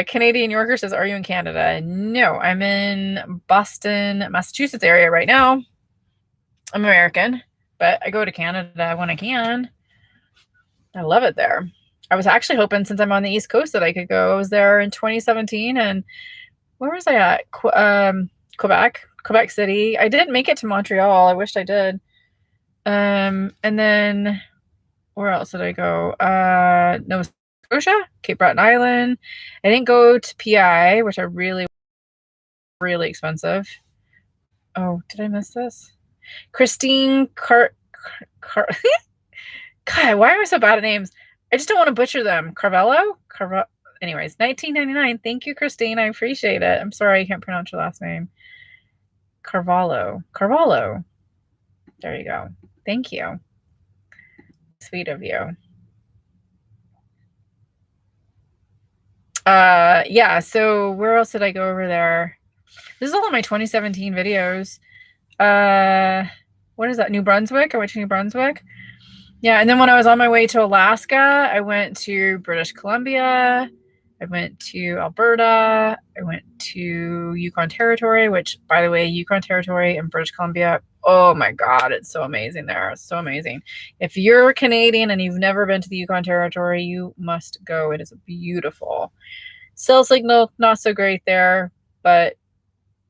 Canadian Yorker says, are you in Canada? No, I'm in Boston, Massachusetts area right now. I'm American, but I go to Canada when I can. I love it there. I was actually hoping, since I'm on the East Coast, that I could go. I was there in 2017, and where was I at? Quebec City. I didn't make it to Montreal. I wished I did. And then where else did I go? Nova Scotia, Cape Breton Island. I didn't go to PI, which are really, really expensive. Oh, did I miss this? Christine God, why am I so bad at names? I just don't want to butcher them. Anyways, $19.99. Thank you, Christine. I appreciate it. I'm sorry I can't pronounce your last name. Carvalho. There you go. Thank you. Sweet of you. Yeah, so where else did I go over there? This is all of my 2017 videos. What is that? New Brunswick? I went to New Brunswick. Yeah, and then when I was on my way to Alaska, I went to British Columbia. I went to Alberta. I went to Yukon Territory, which, by the way, Yukon Territory and British Columbia, oh my God, it's so amazing there. It's so amazing. If you're Canadian and you've never been to the Yukon Territory, you must go. It is beautiful. Cell signal, not so great there, but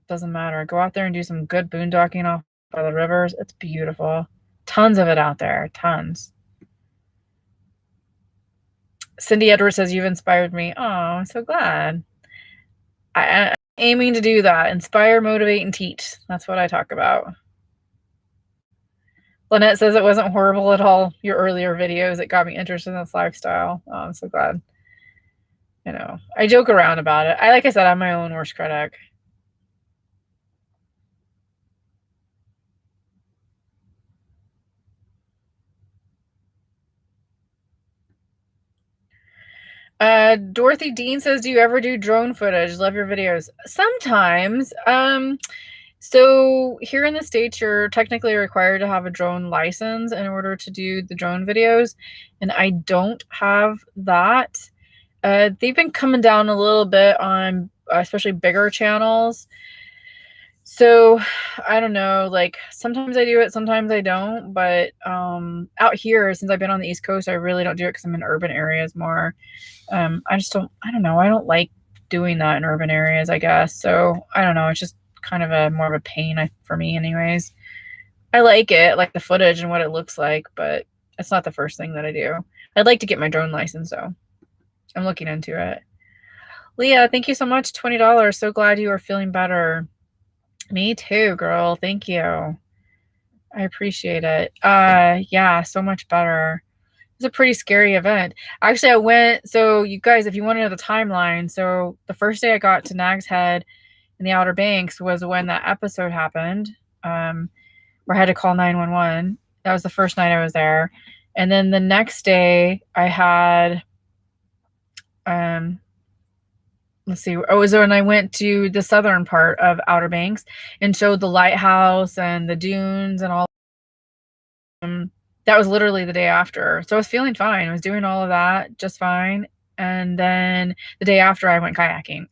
doesn't matter. Go out there and do some good boondocking off by the rivers. It's beautiful. Tons of it out there. Tons. Cindy Edwards says, you've inspired me. Oh, I'm so glad. I'm aiming to do that. Inspire, motivate, and teach. That's what I talk about. Lynette says it wasn't horrible at all. Your earlier videos, it got me interested in this lifestyle. Oh, I'm so glad. You know, I joke around about it. Like I said, I'm my own worst critic. Dorothy Dean says, do you ever do drone footage? Love your videos. Sometimes. So here in the States, you're technically required to have a drone license in order to do the drone videos, and I don't have that. They've been coming down a little bit on especially bigger channels. So I don't know, like sometimes I do it, sometimes I don't, but out here, since I've been on the East Coast, I really don't do it because I'm in urban areas more. I don't know, I don't like doing that in urban areas, I guess. So I don't know, it's just kind of more of a pain for me anyways. I like it, like the footage and what it looks like, but it's not the first thing that I do. I'd like to get my drone license though. I'm looking into it. Leah, thank you so much. $20. So glad you are feeling better. Me too, girl. Thank you. I appreciate it. Yeah, so much better. was a pretty scary event. Actually, I went so you guys, if you wanna know the timeline, so the first day I got to Nag's Head in the Outer Banks was when that episode happened, where I had to call 911. That was the first night I was there. And then the next day I had, let's see, it was when I went to the southern part of Outer Banks and showed the lighthouse and the dunes and all. That was literally the day after. So I was feeling fine. I was doing all of that just fine. And then the day after I went kayaking.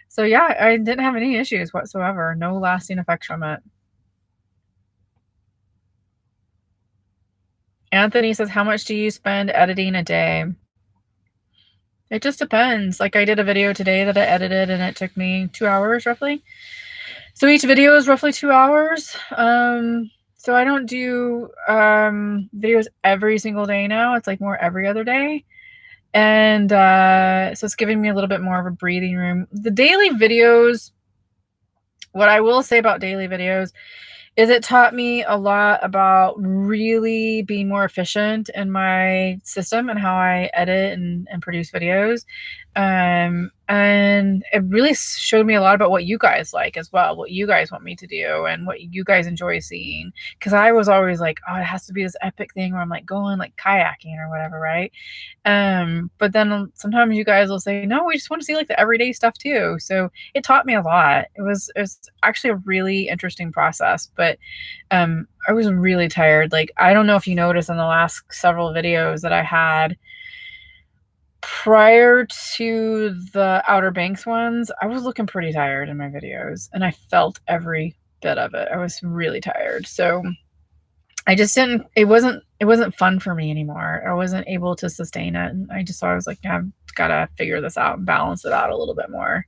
So yeah, I didn't have any issues whatsoever. No lasting effects from it. Anthony says, how much do you spend editing a day? It just depends. Like I did a video today that I edited and it took me 2 hours roughly. So each video is roughly 2 hours. So I don't do videos every single day now. It's like more every other day. And so it's giving me a little bit more of a breathing room. The daily videos, what I will say about daily videos is it taught me a lot about really being more efficient in my system and how I edit and produce videos. And it really showed me a lot about what you guys like as well, what you guys want me to do and what you guys enjoy seeing. Cause I was always like, oh, it has to be this epic thing where I'm like going like kayaking or whatever, right? But then sometimes you guys will say, no, we just want to see like the everyday stuff too. So it taught me a lot. It was actually a really interesting process, but I was really tired. Like, I don't know if you noticed in the last several videos that I had prior to the Outer Banks ones, I was looking pretty tired in my videos and I felt every bit of it. I was really tired. So I just didn't, it wasn't fun for me anymore. I wasn't able to sustain it. And I just thought I was like, I've got to figure this out and balance it out a little bit more.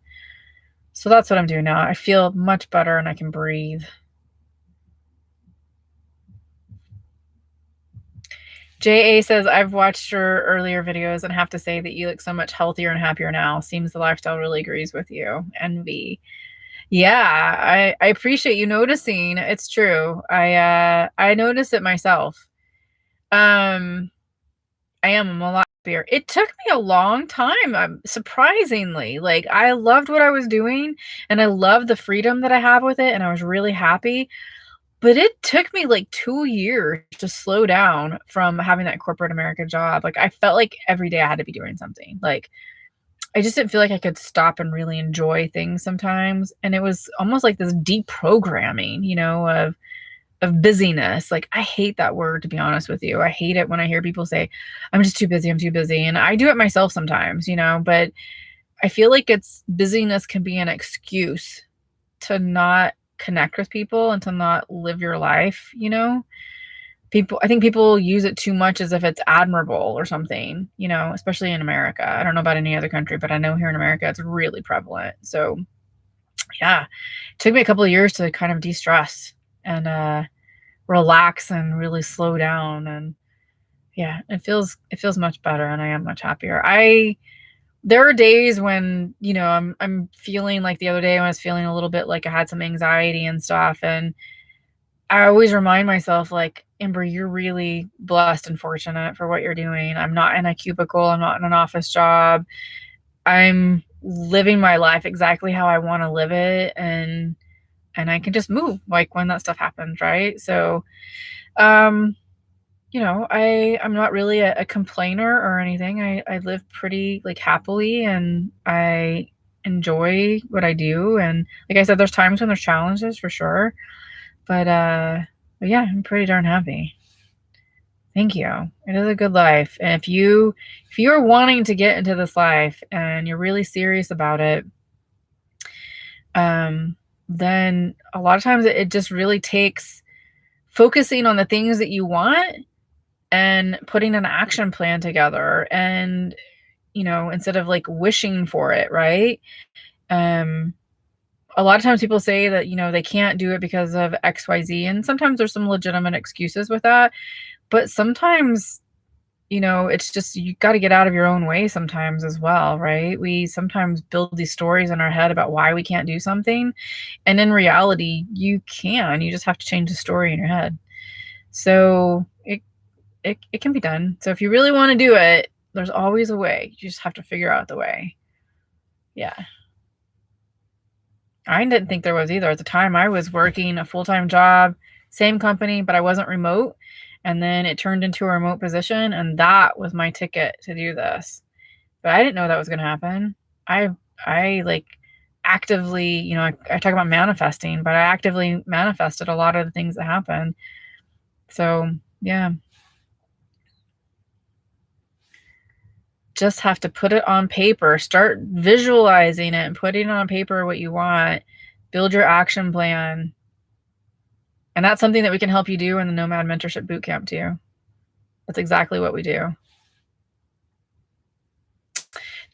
So that's what I'm doing now. I feel much better and I can breathe. JA says, I've watched your earlier videos and have to say that you look so much healthier and happier now. Seems the lifestyle really agrees with you. Envy. Yeah, I appreciate you noticing. It's true. I notice it myself. I am a lot happier. It took me a long time, surprisingly. Like, I loved what I was doing and I loved the freedom that I have with it and I was really happy. But it took me like 2 years to slow down from having that corporate America job. Like, I felt like every day I had to be doing something. Like, I just didn't feel like I could stop and really enjoy things sometimes. And it was almost like this deprogramming, you know, of busyness. Like, I hate that word, to be honest with you. I hate it when I hear people say, I'm just too busy. I'm too busy. And I do it myself sometimes, you know, but I feel like busyness can be an excuse to not connect with people and to not live your life, you know? I think people use it too much as if it's admirable or something, you know, especially in America. I don't know about any other country, but I know here in America it's really prevalent. So yeah, it took me a couple of years to kind of de-stress and relax and really slow down. And yeah, it feels much better and I am much happier. There are days when, you know, I'm feeling like the other day when I was feeling a little bit like I had some anxiety and stuff. And I always remind myself, like, Amber, you're really blessed and fortunate for what you're doing. I'm not in a cubicle. I'm not in an office job. I'm living my life exactly how I want to live it. And I can just move like when that stuff happens. Right. So, you know, I'm not really a complainer or anything. I live pretty like happily and I enjoy what I do. And like I said, there's times when there's challenges for sure. But yeah, I'm pretty darn happy. Thank you. It is a good life. And if you're wanting to get into this life and you're really serious about it, then a lot of times it just really takes focusing on the things that you want and putting an action plan together and, you know, instead of like wishing for it, right? A lot of times people say that, you know, they can't do it because of XYZ. And sometimes there's some legitimate excuses with that. But sometimes, you know, it's just you got to get out of your own way sometimes as well, right? We sometimes build these stories in our head about why we can't do something. And in reality, you can. You just have to change the story in your head. So it can be done. So if you really want to do it, there's always a way. You just have to figure out the way. Yeah. I didn't think there was either. At the time, I was working a full-time job, same company, but I wasn't remote. And then it turned into a remote position, and that was my ticket to do this. But I didn't know that was going to happen. I like actively, you know, I talk about manifesting, but I actively manifested a lot of the things that happened. So, yeah. Just have to put it on paper, start visualizing it and putting it on paper what you want, build your action plan. And that's something that we can help you do in the Nomad Mentorship Bootcamp too. That's exactly what we do.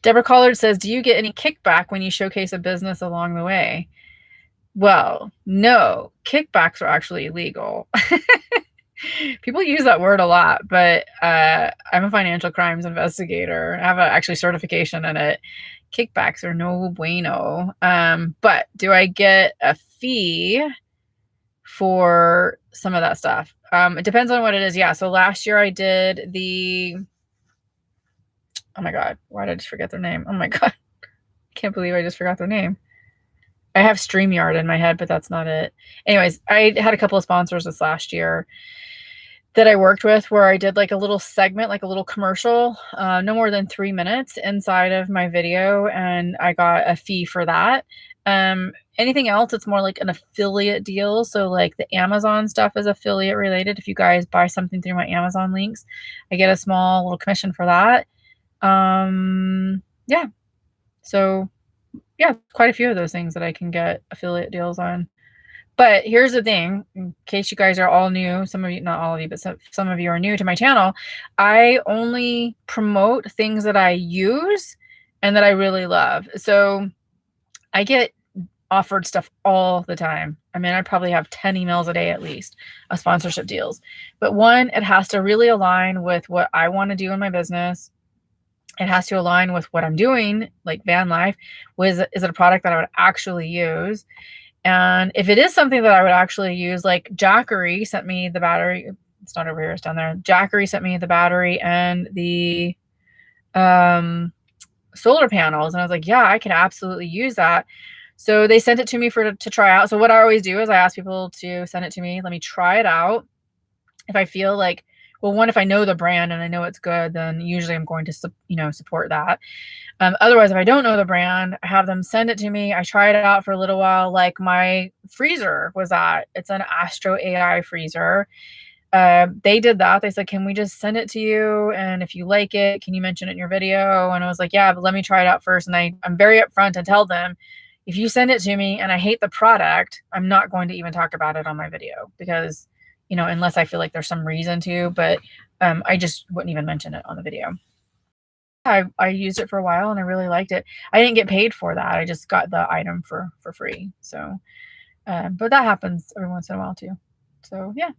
Deborah Collard says, do you get any kickback when you showcase a business along the way? Well, no, kickbacks are actually illegal. People use that word a lot, but I'm a financial crimes investigator. I have actually certification in it. Kickbacks are no bueno. But do I get a fee for some of that stuff? It depends on what it is. Yeah. So last year I did the, oh my God, why did I just forget their name? Oh my God. I can't believe I just forgot their name. I have StreamYard in my head, but that's not it. Anyways, I had a couple of sponsors this last year that I worked with where I did like a little segment, like a little commercial, no more than 3 minutes inside of my video. And I got a fee for that. Anything else, it's more like an affiliate deal. So like the Amazon stuff is affiliate related. If you guys buy something through my Amazon links, I get a small little commission for that. Yeah. So yeah, quite a few of those things that I can get affiliate deals on. But here's the thing, in case you guys are all new, some of you, not all of you, but some of you are new to my channel, I only promote things that I use and that I really love. So I get offered stuff all the time. I mean, I probably have 10 emails a day at least of sponsorship deals. But one, it has to really align with what I want to do in my business. It has to align with what I'm doing, like van life. Is it a product that I would actually use? And if it is something that I would actually use, like Jackery sent me the battery. It's not over here, it's down there. Jackery sent me the battery and the solar panels. And I was like, yeah, I can absolutely use that. So they sent it to me to try out. So what I always do is I ask people to send it to me. Let me try it out. If I feel like, well, one, if I know the brand and I know it's good, then usually I'm going to, support that. Otherwise, if I don't know the brand, I have them send it to me. I try it out for a little while. Like my freezer was that. It's an Astro AI freezer. They did that. They said, can we just send it to you? And if you like it, can you mention it in your video? And I was like, yeah, but let me try it out first. And I'm very upfront and tell them, if you send it to me and I hate the product, I'm not going to even talk about it on my video because, unless I feel like there's some reason to, but I just wouldn't even mention it on the video. I used it for a while and I really liked it. I didn't get paid for that. I just got the item for free. So, but that happens every once in a while too. So yeah,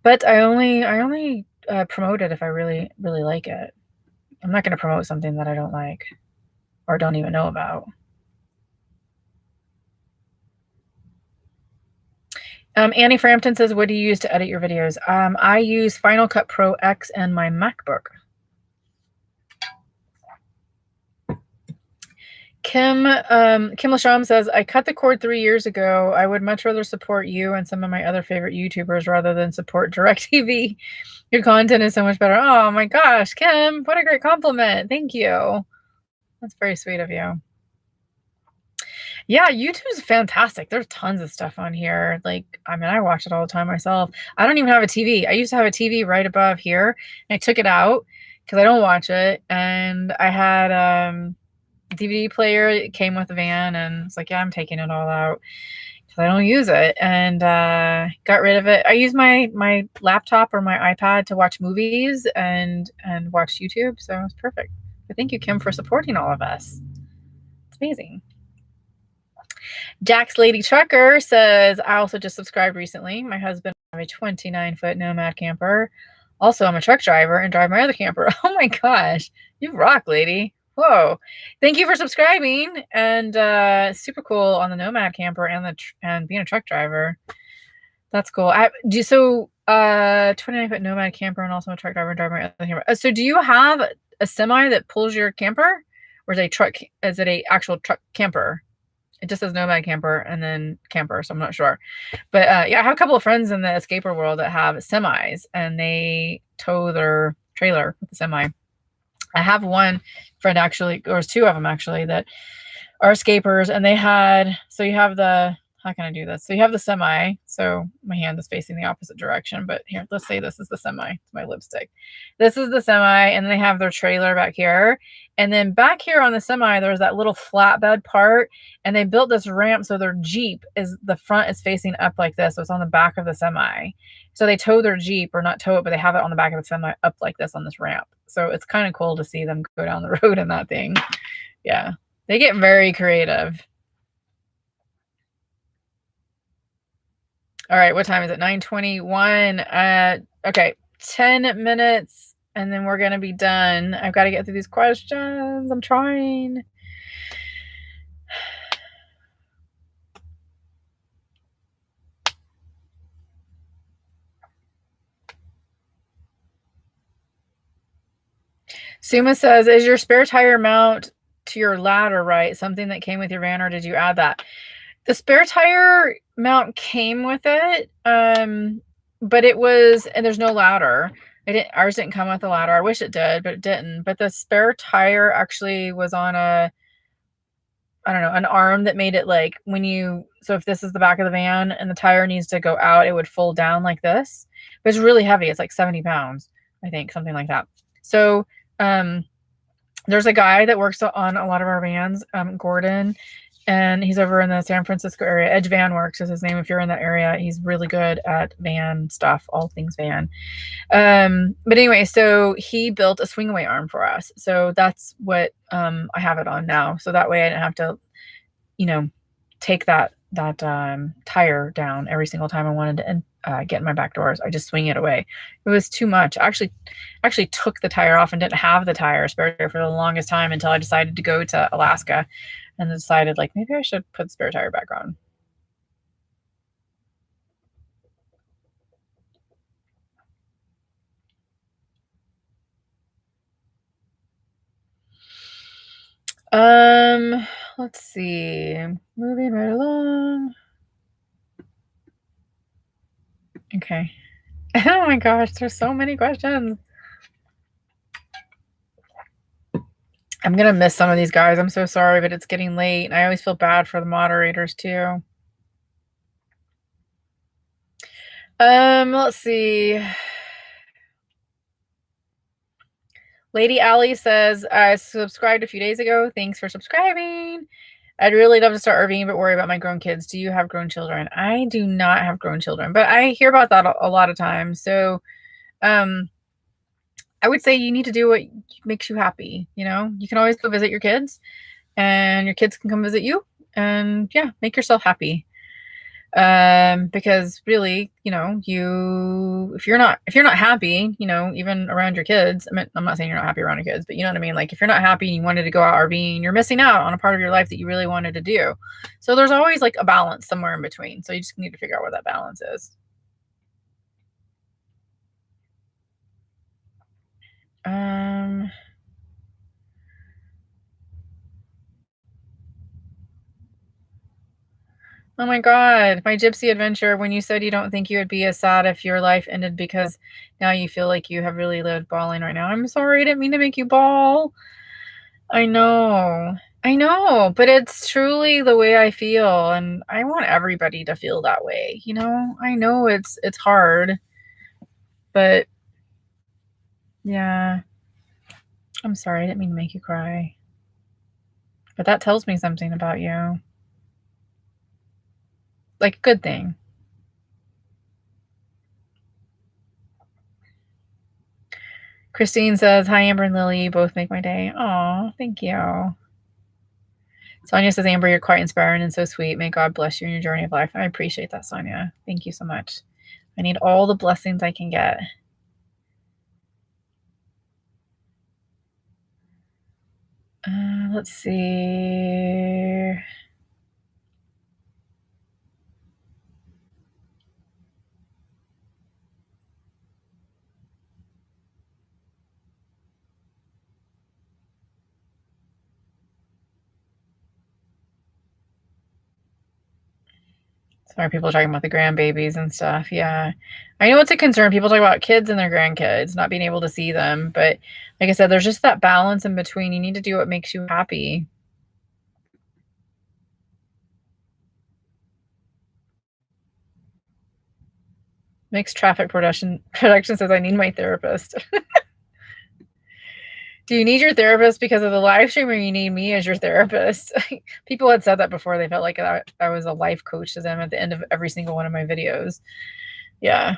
but I only promote it if I really, really like it. I'm not going to promote something that I don't like or don't even know about. Annie Frampton says, what do you use to edit your videos? I use Final Cut Pro X and my MacBook. Kim Lasham says, I cut the cord 3 years ago. I would much rather support you and some of my other favorite YouTubers rather than support DirecTV. Your content is so much better. Oh my gosh, Kim, what a great compliment. Thank you. That's very sweet of you. Yeah, YouTube's fantastic. There's tons of stuff on here. Like, I mean, I watch it all the time myself. I don't even have a TV. I used to have a TV right above here, and I took it out because I don't watch it. And I had a DVD player. It came with the van, and it's like, yeah, I'm taking it all out because I don't use it. And got rid of it. I use my laptop or my iPad to watch movies and watch YouTube. So it's perfect. But thank you, Kim, for supporting all of us. It's amazing. Jack's Lady Trucker says, I also just subscribed recently. My husband and I have a 29-foot Nomad camper. Also, I'm a truck driver and drive my other camper. Oh my gosh, you rock, lady. Whoa. Thank you for subscribing. And super cool on the Nomad camper and being a truck driver. That's cool. So 29-foot nomad camper and also a truck driver driving my other camper. So do you have a semi that pulls your camper? Or is it a truck? Is it a actual truck camper? It just says nomad camper and then camper, so I'm not sure. But yeah, I have a couple of friends in the escaper world that have semis and they tow their trailer with the semi. I have one friend actually, or two of them actually, that are escapers, and they had, so you have the, how can I do this? So you have the semi. So my hand is facing the opposite direction, but here, let's say this is the semi. It's my lipstick. This is the semi, and they have their trailer back here. And then back here on the semi, there's that little flatbed part, and they built this ramp so their Jeep is, the front is facing up like this. So it's on the back of the semi. So they tow their Jeep, or not tow it, but they have it on the back of the semi up like this on this ramp. So it's kind of cool to see them go down the road in that thing. Yeah. They get very creative. All right, what time is it? 9:21. Okay, 10 minutes, and then we're gonna be done. I've got to get through these questions. I'm trying. Suma says, is your spare tire mount to your ladder right? Something that came with your van, or did you add that? The spare tire mount came with it, but it was, and there's no ladder. Ours didn't come with a ladder. I wish it did, but it didn't. But the spare tire actually was on a, I don't know, an arm that made it like when you, so if this is the back of the van and the tire needs to go out, it would fold down like this. But it's really heavy. It's like 70 pounds, I think, something like that. So there's a guy that works on a lot of our vans, Gordon, and he's over in the San Francisco area. Edge Van Works is his name. If you're in that area, he's really good at van stuff, all things van. But anyway, so he built a swing away arm for us. So that's what I have it on now. So that way I didn't have to, take that tire down every single time I wanted to get in my back doors. I just swing it away. It was too much. I actually took the tire off and didn't have the spare tire for the longest time until I decided to go to Alaska and decided like maybe I should put the spare tire back on. Let's see. Moving right along. Okay. Oh my gosh, there's so many questions. I'm gonna miss some of these guys. I'm so sorry, but it's getting late. And I always feel bad for the moderators too. Let's see. Lady Allie says, I subscribed a few days ago. Thanks for subscribing. I'd really love to start RVing, but worry about my grown kids. Do you have grown children? I do not have grown children, but I hear about that a lot of times. So, I would say you need to do what makes you happy. You can always go visit your kids, and your kids can come visit you, and yeah, make yourself happy. Because really, if you're not happy, even around your kids, I mean, I'm not saying you're not happy around your kids, but you know what I mean? Like if you're not happy and you wanted to go out RVing, you're missing out on a part of your life that you really wanted to do. So there's always like a balance somewhere in between. So you just need to figure out what that balance is. Oh my God, my gypsy adventure, when you said you don't think you would be as sad if your life ended because now you feel like you have really lived bawling right now. I'm sorry, I didn't mean to make you bawl. I know, but it's truly the way I feel, and I want everybody to feel that way. I know it's hard, but yeah, I'm sorry, I didn't mean to make you cry. But that tells me something about you. Like a good thing. Christine says, hi, Amber and Lily. You both make my day. Aw, thank you. Sonia says, Amber, you're quite inspiring and so sweet. May God bless you in your journey of life. I appreciate that, Sonia. Thank you so much. I need all the blessings I can get. Let's see. Sorry, people are talking about the grandbabies and stuff. Yeah. I know it's a concern. People talk about kids and their grandkids, not being able to see them. But like I said, there's just that balance in between. You need to do what makes you happy. Mixed traffic production says I need my therapist. Do you need your therapist because of the live stream, or you need me as your therapist? People had said that before. They felt like I was a life coach to them at the end of every single one of my videos. Yeah.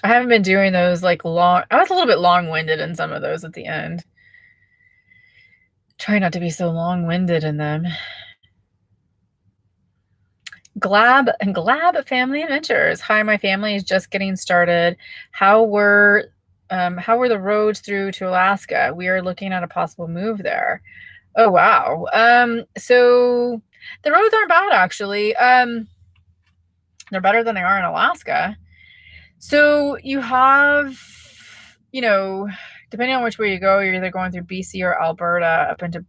I haven't been doing those like long. I was a little bit long-winded in some of those at the end. Try not to be so long-winded in them. Glab Family Adventures. Hi, my family is just getting started. How were the roads through to Alaska? We are looking at a possible move there. Oh wow. So the roads aren't bad actually. They're better than they are in Alaska. So you have, depending on which way you go, you're either going through BC or Alberta up into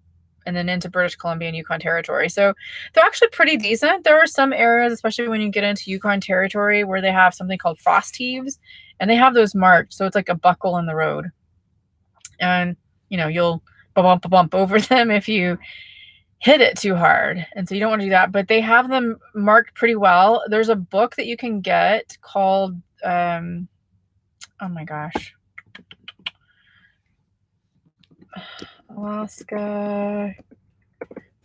and then into British Columbia and Yukon Territory. So they're actually pretty decent. There are some areas, especially when you get into Yukon Territory, where they have something called frost heaves, and they have those marked. So it's like a buckle in the road. And, you'll bump over them if you hit it too hard. And so you don't want to do that. But they have them marked pretty well. There's a book that you can get called, oh my gosh. Alaska.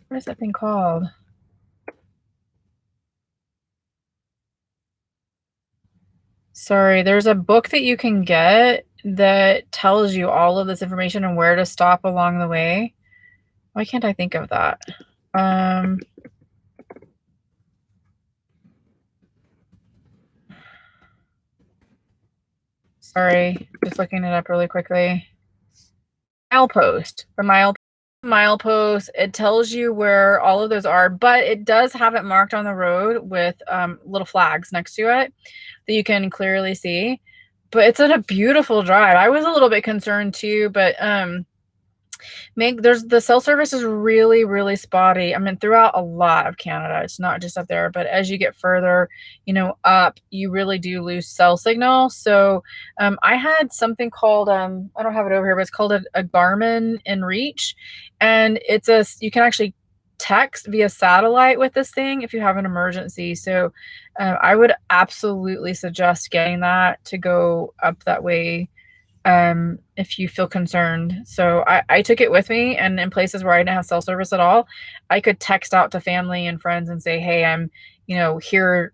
What is that thing called? Sorry, there's a book that you can get that tells you all of this information and where to stop along the way. Why can't I think of that? Sorry, just looking it up really quickly. Milepost. The milepost, it tells you where all of those are, but it does have it marked on the road with little flags next to it that you can clearly see. But it's a beautiful drive. I was a little bit concerned too, but there's the cell service is really, really spotty. I mean, throughout a lot of Canada, it's not just up there, but as you get further, up, you really do lose cell signal. So I had something called, I don't have it over here, but it's called a Garmin InReach. And you can actually text via satellite with this thing if you have an emergency. So I would absolutely suggest getting that to go up that way if you feel concerned. So I took it with me, and in places where I didn't have cell service at all, I could text out to family and friends and say, hey, I'm here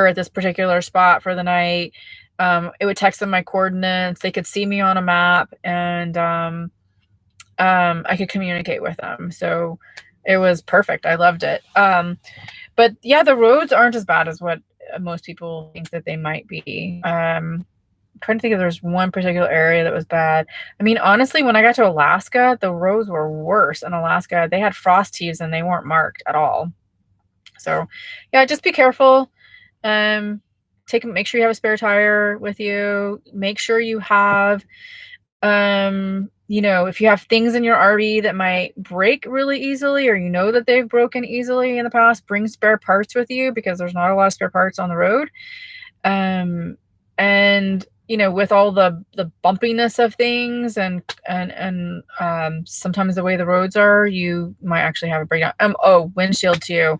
at this particular spot for the night. It would text them my coordinates. They could see me on a map, and I could communicate with them. So it was perfect. I loved it. But yeah, the roads aren't as bad as what most people think that they might be. I'm trying to think if there's one particular area that was bad. I mean, honestly, when I got to Alaska, the roads were worse in Alaska. They had frost heaves and they weren't marked at all. So yeah, just be careful. Make sure you have a spare tire with you. Make sure you have, if you have things in your RV that might break really easily, or that they've broken easily in the past, bring spare parts with you, because there's not a lot of spare parts on the road. And with all the bumpiness of things and sometimes the way the roads are, you might actually have a breakdown. Windshield too.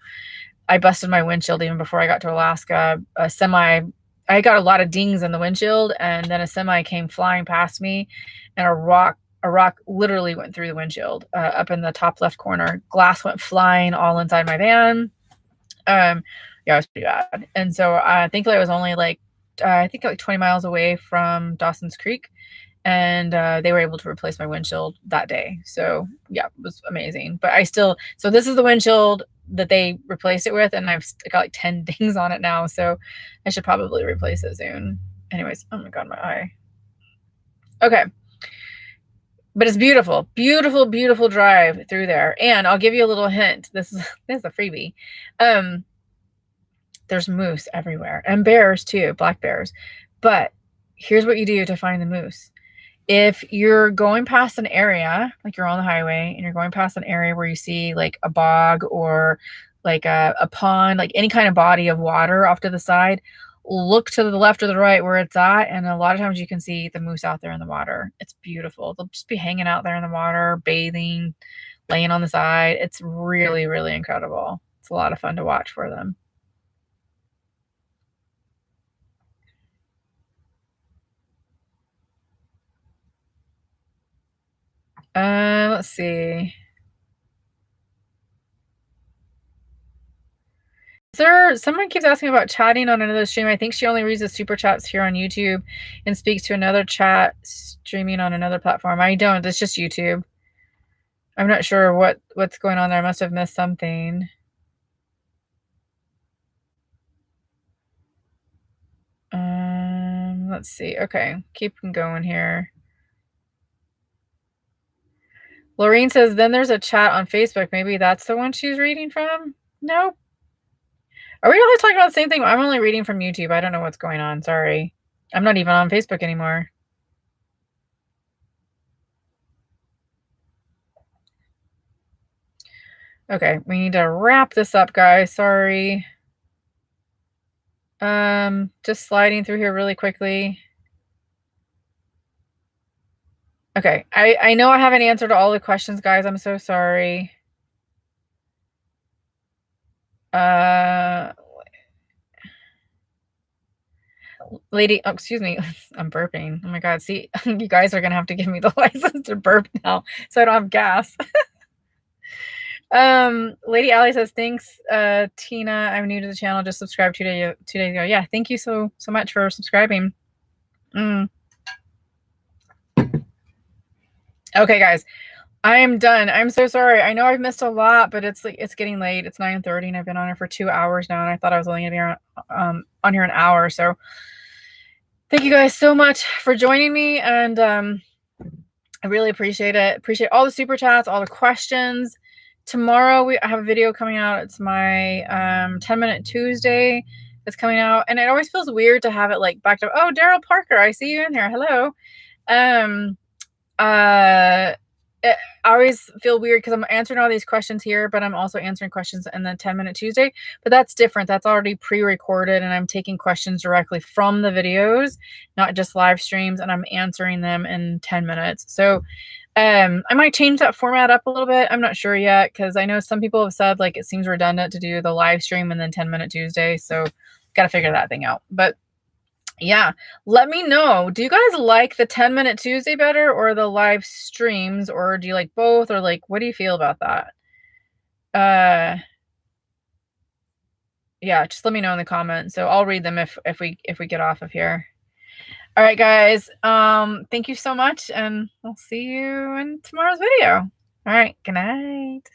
I busted my windshield even before I got to Alaska. I got a lot of dings in the windshield, and then a semi came flying past me, and a rock literally went through the windshield, up in the top left corner. Glass went flying all inside my van. It was pretty bad. And so thankfully I was only I think 20 miles away from Dawson's Creek, and they were able to replace my windshield that day. So yeah, it was amazing. But so this is the windshield that they replaced it with, and I've got 10 dings on it now, so I should probably replace it soon. Anyways, oh my god, my eye. Okay. But it's beautiful, beautiful, beautiful drive through there. And I'll give you a little hint. This is a freebie. There's moose everywhere, and bears too, black bears. But here's what you do to find the moose. if you're going past an area, like you're on the highway and you're going past an area where you see like a bog or like a pond, like any kind of body of water off to the side, look to the left or the right where it's at. And a lot of times you can see the moose out there in the water. It's beautiful. They'll just be hanging out there in the water, bathing, laying on the side. It's really, really incredible. It's a lot of fun to watch for them. Let's see. Someone keeps asking about chatting on another stream. I think she only reads the super chats here on YouTube and speaks to another chat streaming on another platform. I don't. It's just YouTube. I'm not sure what's going on there. I must have missed something. Let's see. Okay, keep going here. Lorene says, then there's a chat on Facebook. Maybe that's the one she's reading from? Nope. Are we all talking about the same thing? I'm only reading from YouTube. I don't know what's going on. Sorry. I'm not even on Facebook anymore. Okay, we need to wrap this up, guys. Sorry. Just sliding through here really quickly. Okay, I know I haven't answered all the questions, guys. I'm so sorry. Lady, oh, excuse me. I'm burping. Oh my God. See, you guys are going to have to give me the license to burp now so I don't have gas. Lady Allie says, thanks, Tina. I'm new to the channel. Just subscribed 2 days ago. Yeah, thank you so much for subscribing. Okay, guys, I am done. I'm so sorry. I know I've missed a lot, but it's getting late. It's 9:30 and I've been on it for 2 hours now, and I thought I was only gonna be on here an hour. So thank you guys so much for joining me, and I really appreciate it. Appreciate all the super chats, all the questions. Tomorrow I have a video coming out. It's my 10-minute Tuesday that's coming out, and it always feels weird to have it like backed up. Oh, Daryl Parker, I see you in here. Hello. I always feel weird because I'm answering all these questions here, but I'm also answering questions in the 10-minute Tuesday. But that's different. That's already pre-recorded, and I'm taking questions directly from the videos, not just live streams, and I'm answering them in 10 minutes. So I might change that format up a little bit. I'm not sure yet, because I know some people have said like it seems redundant to do the live stream and then 10-minute Tuesday. So got to figure that thing out. But yeah, let me know. Do you guys like the 10-minute Tuesday better or the live streams, or do you like both, or like what do you feel about that? Yeah, just let me know in the comments. So I'll read them if we get off of here. All right, guys. Thank you so much, and I'll see you in tomorrow's video. All right, good night.